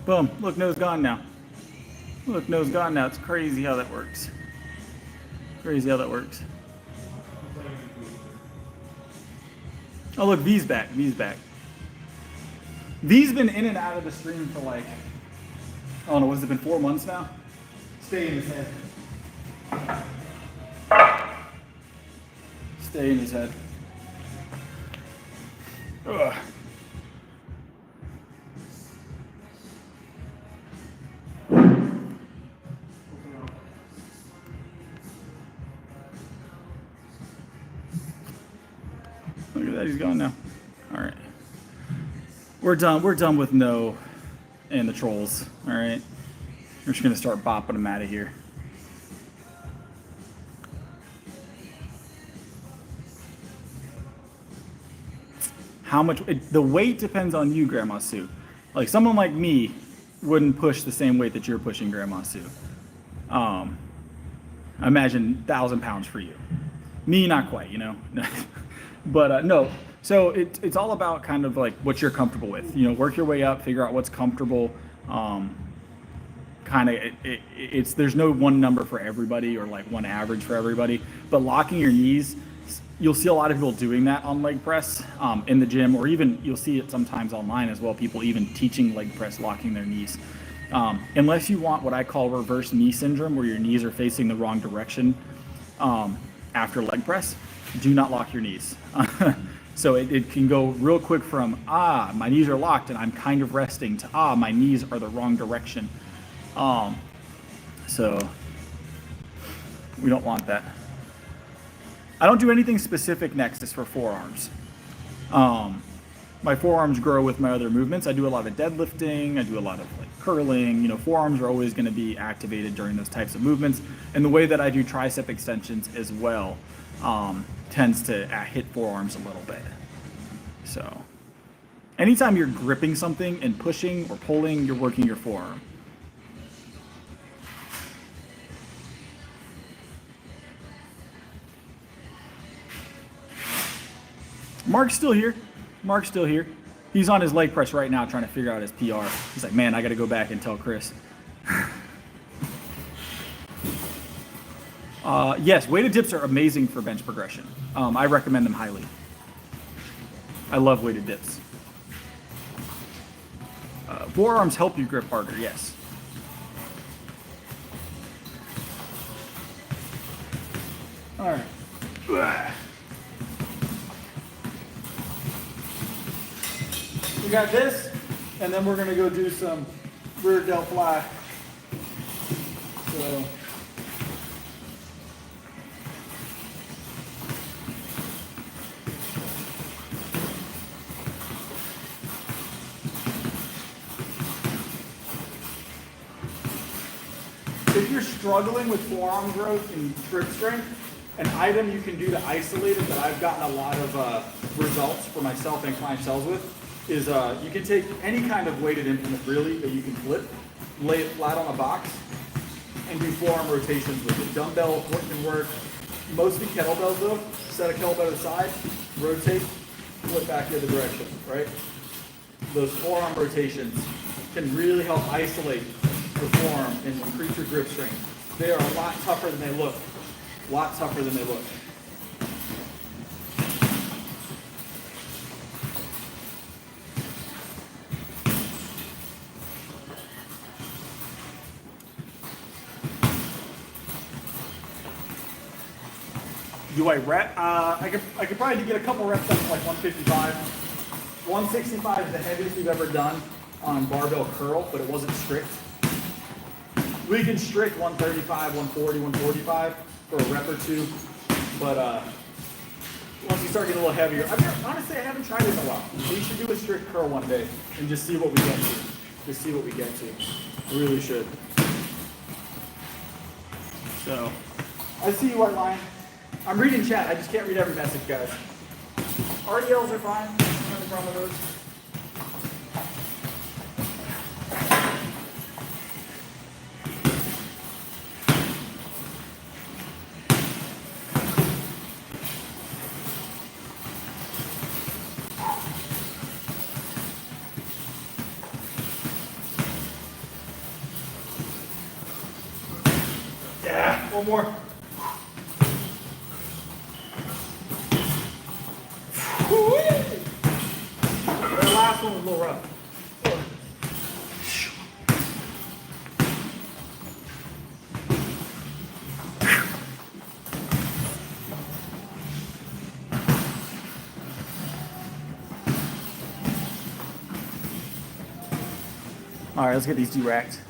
Boom. Look, Noah's gone now. Look, Noah's gone now. It's crazy how that works. Crazy how that works. Oh, look, V's back. V's back. V's been in and out of the stream for like, I don't know, has it been 4 months now? Stay in his head. Stay in his head. Ugh. Look at that, he's gone now. All right. We're done. We're done with no and the trolls. All right. We're just going to start bopping them out of here. How much? The weight depends on you, Grandma Sue. Like someone like me wouldn't push the same weight that you're pushing, Grandma Sue. I imagine 1,000 pounds for you. Me, not quite, you know. But no. So it's all about kind of like what you're comfortable with. You know, work your way up, figure out what's comfortable. Kind of it's there's no one number for everybody or like one average for everybody. But locking your knees, you'll see a lot of people doing that on leg press in the gym, or even you'll see it sometimes online as well. People even teaching leg press, locking their knees. Unless you want what I call reverse knee syndrome, where your knees are facing the wrong direction after leg press, do not lock your knees. So it can go real quick from, my knees are locked and I'm kind of resting, to, my knees are the wrong direction. So we don't want that. I don't do anything specific next as for forearms. My forearms grow with my other movements. I do a lot of deadlifting. I do a lot of like curling. You know, forearms are always going to be activated during those types of movements. And the way that I do tricep extensions as well tends to hit forearms a little bit. So anytime you're gripping something and pushing or pulling, you're working your forearm. Mark's still here. Mark's still here. He's on his leg press right now trying to figure out his PR. He's like, man, I got to go back and tell Chris. Yes, weighted dips are amazing for bench progression. I recommend them highly. I love weighted dips. Forearms help you grip harder, yes. All right. We got this, and then we're gonna go do some rear delt fly. So. If you're struggling with forearm growth and grip strength, an item you can do to isolate it that I've gotten a lot of results for myself and clientele with is you can take any kind of weighted implement really that you can flip, lay it flat on a box, and do forearm rotations with it. Dumbbell can work, mostly kettlebells though. Set a kettlebell to the side, rotate, flip back the other direction, right? Those forearm rotations can really help isolate the forearm and increase your grip strength. They are a lot tougher than they look. A lot tougher than they look. Do I rep? I could probably get a couple reps up to like 155. 165 is the heaviest we've ever done on barbell curl, but it wasn't strict. We can strict 135, 140, 145 for a rep or two, but once you start getting a little heavier, honestly, I haven't tried it in a while. We should do a strict curl one day and just see what we get to. Just see what we get to. We really should. So, I see you, White Line. I'm reading chat. I just can't read every message, guys. RDLs are fine. Nothing wrong with those. Yeah, one more. The last one was a little rough. All right, let's get these de-racked.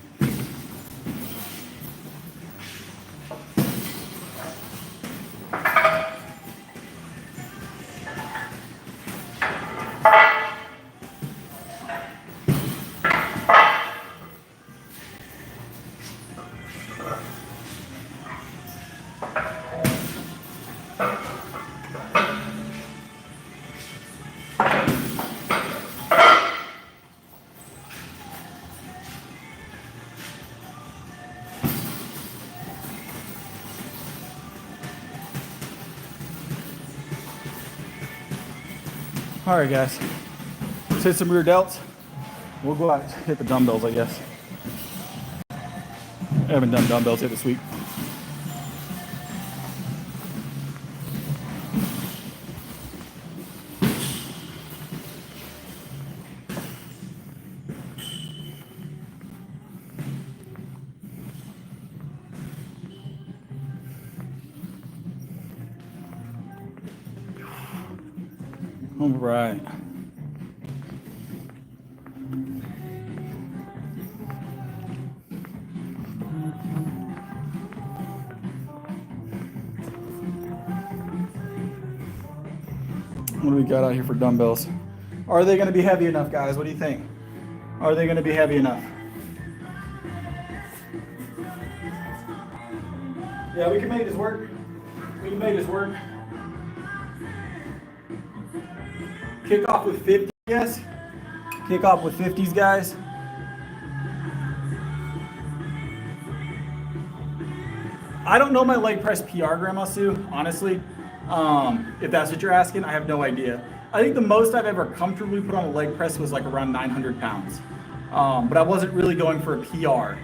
All right, guys. Let's hit some rear delts. We'll go out and hit the dumbbells, I guess. I haven't done dumbbells yet this week. All right. What do we got out here for dumbbells? Are they going to be heavy enough, guys? What do you think? Are they going to be heavy enough? Yeah, we can make this work. We can make this work. Kick off with 50, yes? Kick off with 50s, guys. I don't know my leg press PR, Grandma Sue, honestly. If that's what you're asking, I have no idea. I think the most I've ever comfortably put on a leg press was like around 900 pounds. But I wasn't really going for a PR.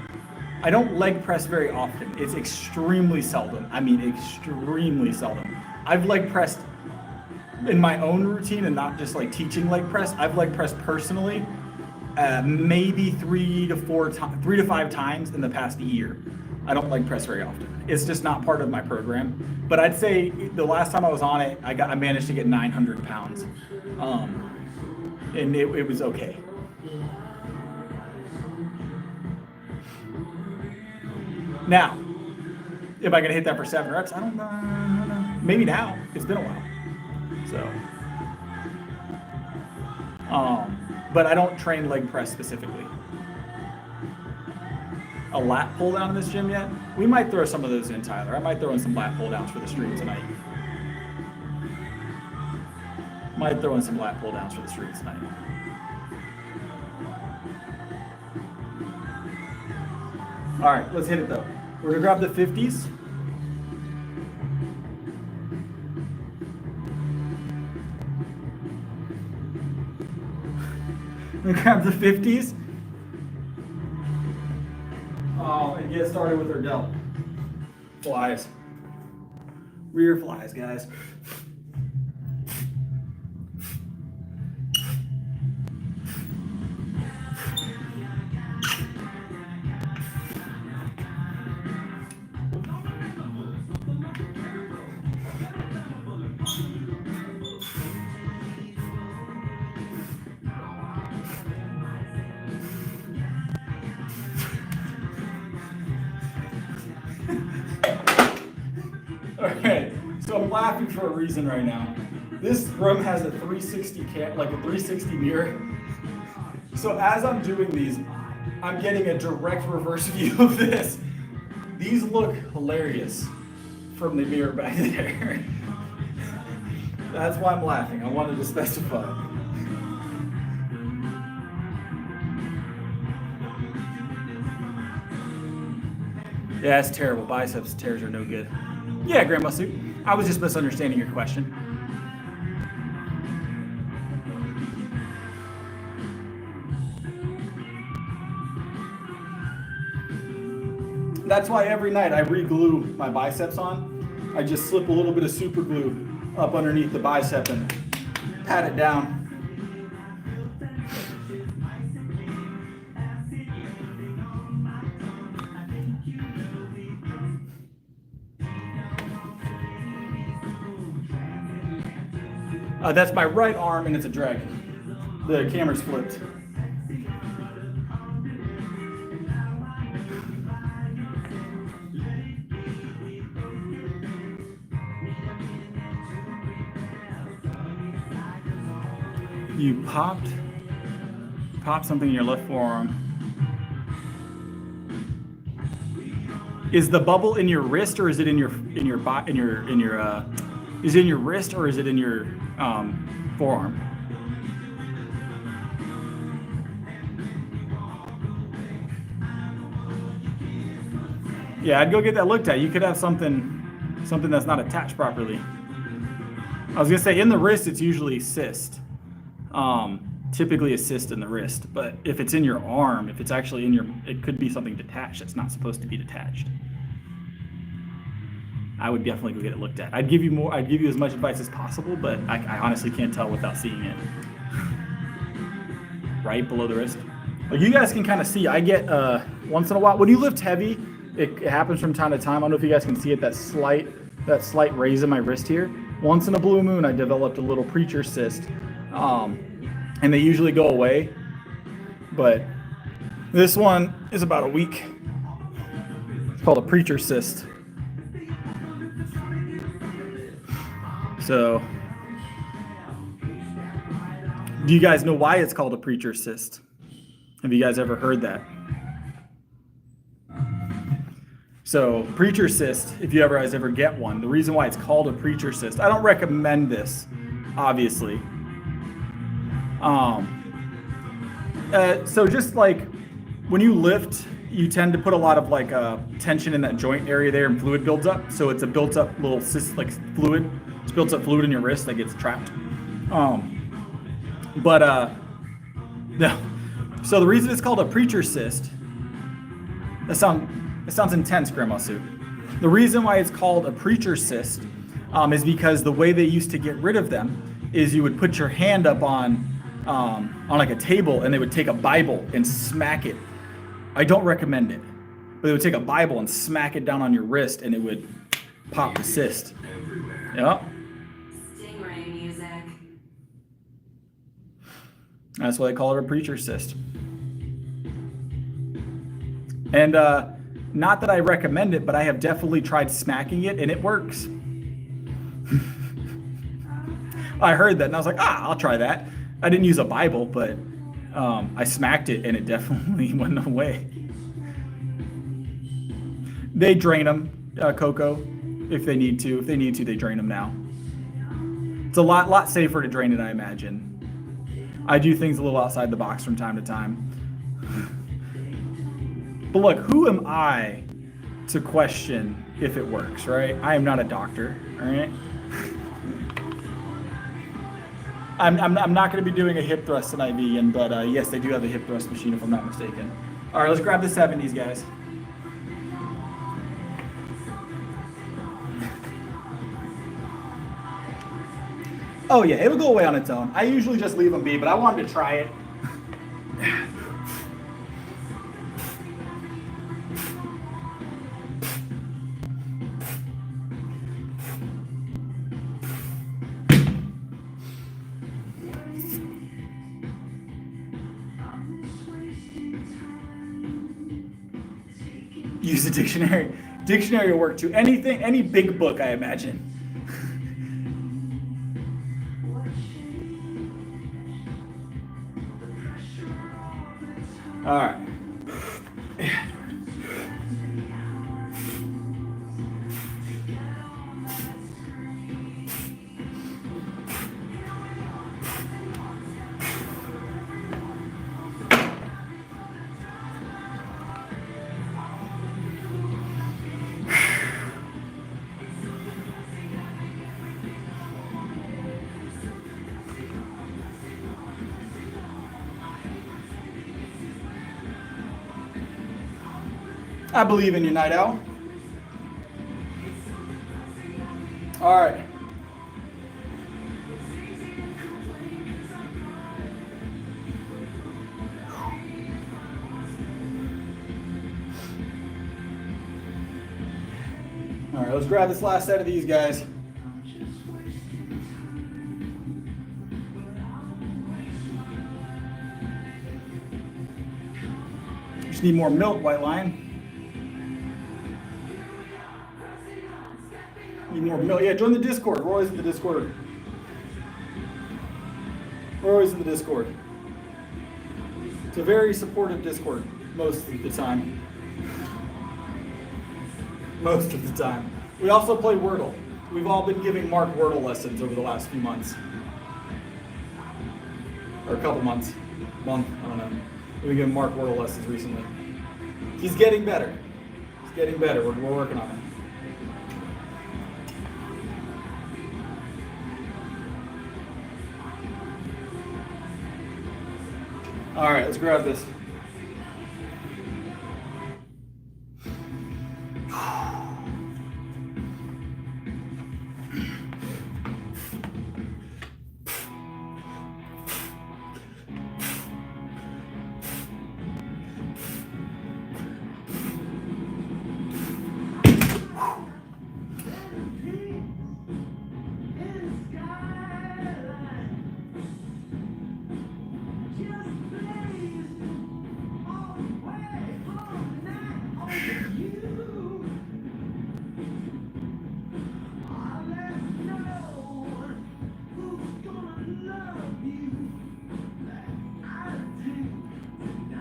I don't leg press very often. It's extremely seldom. I mean, extremely seldom. I've leg pressed in my own routine and not just like teaching leg press. I've leg pressed personally maybe 3 to 5 times in the past year. I don't leg press very often. It's just not part of my program. But I'd say the last time I was on it, I managed to get 900 pounds. And it was okay. Now, am I gonna hit that for 7 reps? I don't know. Maybe now. It's been a while. So, but I don't train leg press specifically. A lat pull down in this gym yet? We might throw some of those in, Tyler. I might throw in some lat pull downs for the stream tonight. Might throw in some lat pull downs for the stream tonight. All right, let's hit it though. We're gonna grab the 50s. We're gonna grab the 50s. And get started with our delt. Flies. Rear flies, guys. Okay, so I'm laughing for a reason right now. This room has a 360 like a 360 mirror. So as I'm doing these, I'm getting a direct reverse view of this. These look hilarious from the mirror back there. That's why I'm laughing. I wanted to specify. Yeah, it's terrible. Biceps tears are no good. Yeah, Grandma Sue. I was just misunderstanding your question. That's why every night I re-glue my biceps on. I just slip a little bit of super glue up underneath the bicep and pat it down. That's my right arm and it's a dragon. The camera's flipped. You pop something in your left forearm. Is the bubble in your wrist or is it in your is it in your wrist or is it in your forearm? Yeah, I'd go get that looked at. You could have something that's not attached properly. I was gonna say in the wrist, it's usually cyst. Typically a cyst in the wrist, but if it's in your arm, if it's actually in your, it could be something detached that's not supposed to be detached. I would definitely go get it looked at. I'd give you as much advice as possible, but I honestly can't tell without seeing it. Right below the wrist. Like you guys can kind of see, I get once in a while, when you lift heavy, it happens from time to time. I don't know if you guys can see it, that slight raise in my wrist here. Once in a blue moon, I developed a little preacher cyst. And they usually go away, but this one is about a week. It's called a preacher cyst. So, do you guys know why it's called a preacher cyst? Have you guys ever heard that? So, preacher cyst, if you guys ever get one, the reason why it's called a preacher cyst, I don't recommend this, obviously. So just like when you lift, you tend to put a lot of like tension in that joint area there and fluid builds up. So it's a built up little cyst, like fluid. It's built up fluid in your wrist that gets trapped. So the reason it's called a preacher cyst, that sounds intense, Grandma Sue. The reason why it's called a preacher cyst is because the way they used to get rid of them is you would put your hand up on like a table and they would take a Bible and smack it. I don't recommend it, but they would take a Bible and smack it down on your wrist and it would pop the cyst. Yep. Stingray music. That's why they call it a preacher cyst. And not that I recommend it, but I have definitely tried smacking it and it works. I heard that and I was like, I'll try that. I didn't use a Bible, but I smacked it and it definitely went away. They drain them, Coco, if they need to. If they need to, they drain them now. It's a lot safer to drain it, I imagine. I do things a little outside the box from time to time. But look, who am I to question if it works, right? I am not a doctor, all right? I'm not going to be doing a hip thrust in IV, but yes, they do have a hip thrust machine if I'm not mistaken. All right, let's grab the 70s, guys. Oh yeah, it'll go away on its own. I usually just leave them be, but I wanted to try it. Use a dictionary. Dictionary will work too. Anything, any big book, I imagine. All right. I believe in you, Night Owl. All right. All right, let's grab this last set of these guys. Just need more milk, White Line. Need more milk. Yeah, join the Discord. We're always in the Discord. We're We're always in the Discord. It's a very supportive Discord most of the time. Most of the time. We also play Wordle. We've all been giving Mark Wordle lessons over the last few months. Or a couple months. Month, I don't know. We've been giving Mark Wordle lessons recently. He's getting better. He's getting better. We're working on it. All right, let's grab this.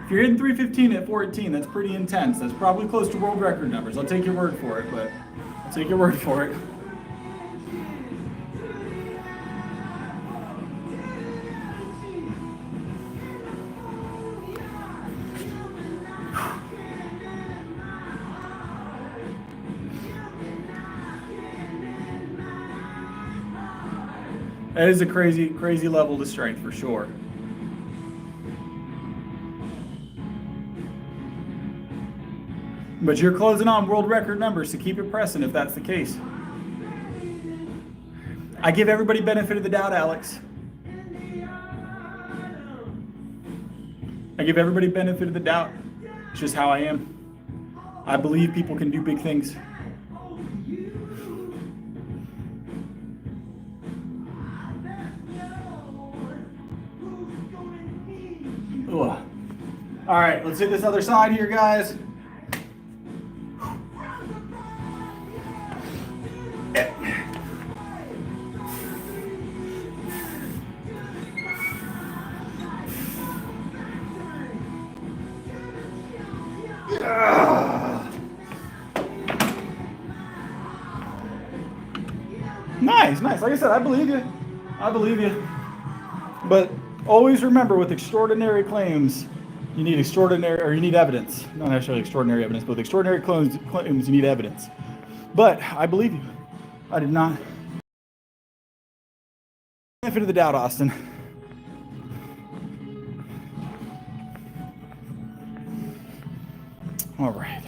If you're hitting 315 at 418, that's pretty intense. That's probably close to world record numbers. I'll take your word for it, but I'll take your word for it. That is a crazy, crazy level to strength for sure. But you're closing on world record numbers, so keep it pressing if that's the case. I give everybody benefit of the doubt, Alex. I give everybody benefit of the doubt. It's just how I am. I believe people can do big things. Ugh. All right, let's hit this other side here, guys. Nice, nice. Like I said, I believe you. I believe you. But always remember, with extraordinary claims, you need evidence. Not necessarily extraordinary evidence, but with extraordinary claims, you need evidence. But I believe you. I did not. Benefit of the doubt, Austin. All right.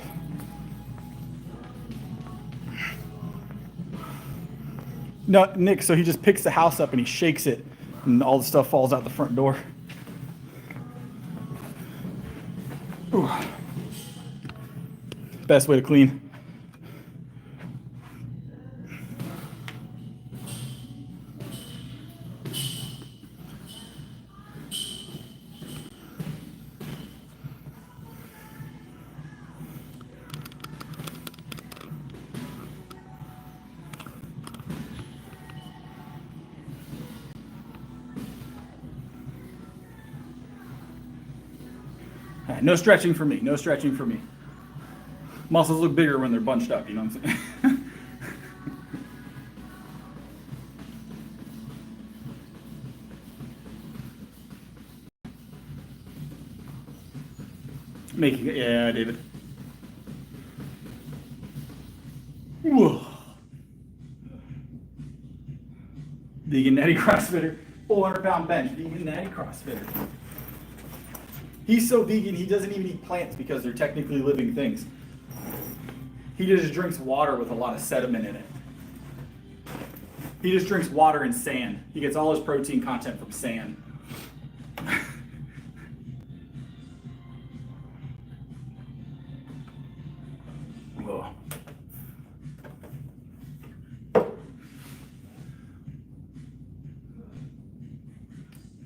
No, Nick, so he just picks the house up and he shakes it and all the stuff falls out the front door. Ooh. Best way to clean. No stretching for me. No stretching for me. Muscles look bigger when they're bunched up, you know what I'm saying? Making it, yeah, David. Whoa. Vegan natty CrossFitter, 400-pound bench. Vegan natty CrossFitter. He's so vegan, he doesn't even eat plants because they're technically living things. He just drinks water with a lot of sediment in it. He just drinks water and sand. He gets all his protein content from sand. Whoa.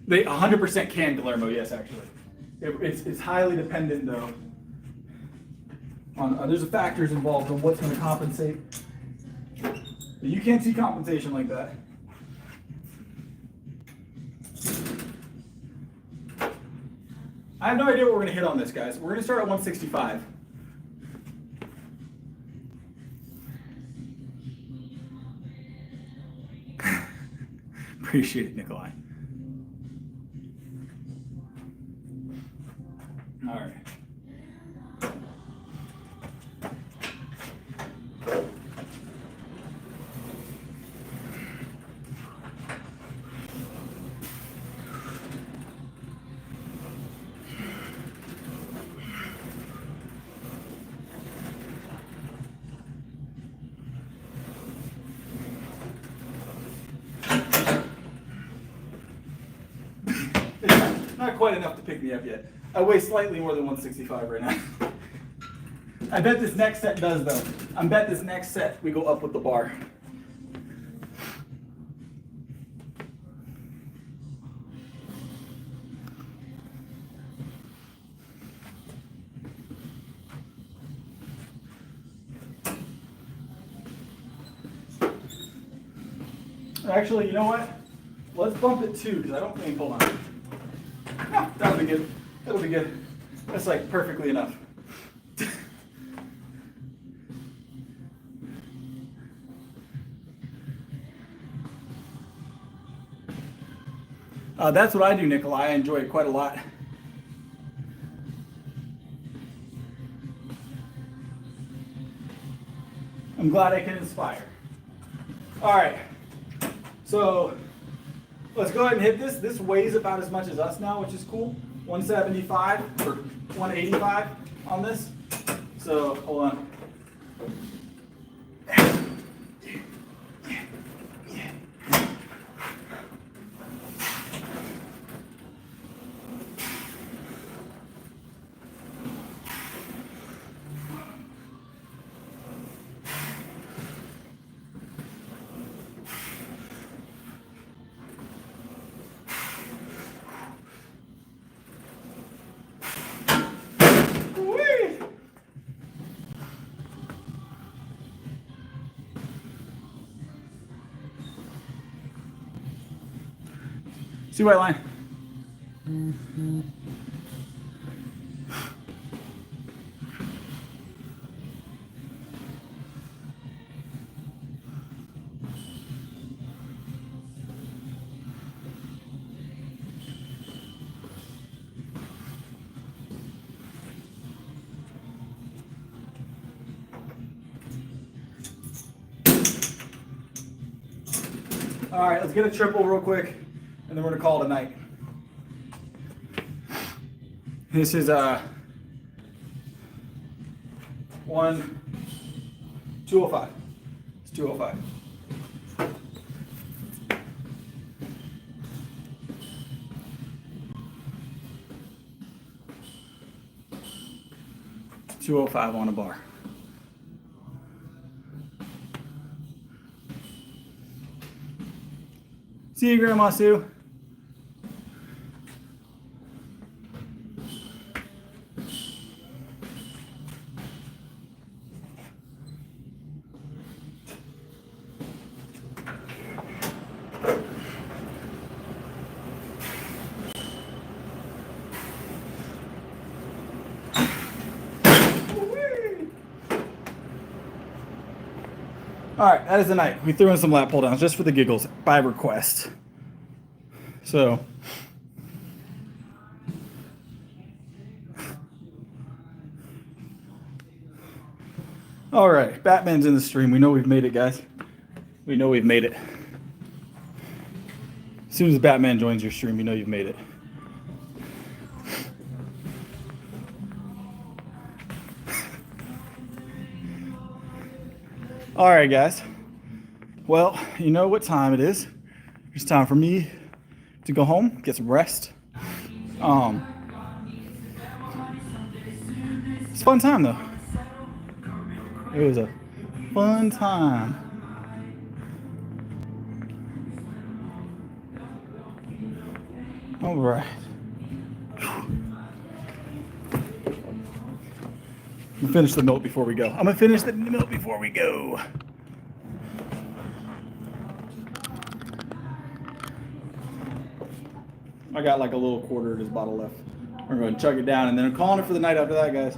They 100% can, Guillermo, yes, actually. It's highly dependent, though. On there's factors involved on what's going to compensate. You can't see compensation like that. I have no idea what we're gonna hit on this, guys. We're gonna start at 165. Appreciate it, Nikolai. All right. Not quite enough to pick me up yet. I weigh slightly more than 165 right now. I bet this next set does though. I bet this next set we go up with the bar. Actually, you know what? Let's bump it 2 because I don't think, hold on. No, that'll be good. That'll be good. That's like perfectly enough. That's what I do, Nikolai. I enjoy it quite a lot. I'm glad I can inspire. All right. So let's go ahead and hit this. This weighs about as much as us now, which is cool. 175 or 185 on this. So hold on. See white line. All right, let's get a triple real quick, and then we're gonna call it a night. This is 205. It's 205. $205 on a bar. See you, Grandma Sue. All right, that is the night. We threw in some lat pull downs just for the giggles by request. So, all right, Batman's in the stream. We know we've made it, guys. We know we've made it. As soon as Batman joins your stream, you know you've made it. All right, guys. Well, you know what time it is. It's time for me to go home, get some rest. It's a fun time, though. It was a fun time. All right. I'm gonna finish the milk before we go. I got like a little quarter of this bottle left, We're going to chug it down, and then I'm calling it for the night after that, guys.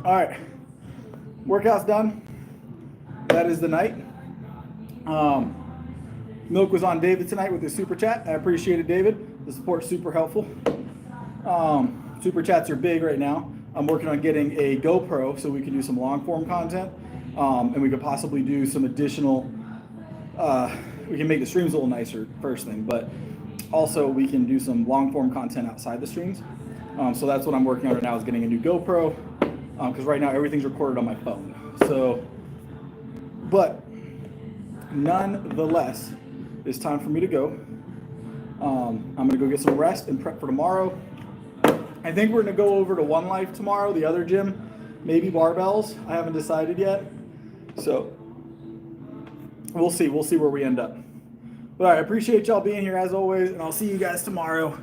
All right, workout's done. That is the night. Milk was on David tonight with his super chat. I appreciate it, David. The support's super helpful. Super chats are big right now. I'm working on getting a GoPro so we can do some long form content, and we could possibly do some additional. We can make the streams a little nicer, first thing, but also we can do some long form content outside the streams. So that's what I'm working on right now, is getting a new GoPro, because right now everything's recorded on my phone. So, but nonetheless, it's time for me to go. I'm gonna go get some rest and prep for tomorrow. I think we're gonna go over to One Life tomorrow, the other gym, maybe barbells. I haven't decided yet. So we'll see where we end up. But all right, I appreciate y'all being here as always, and I'll see you guys tomorrow.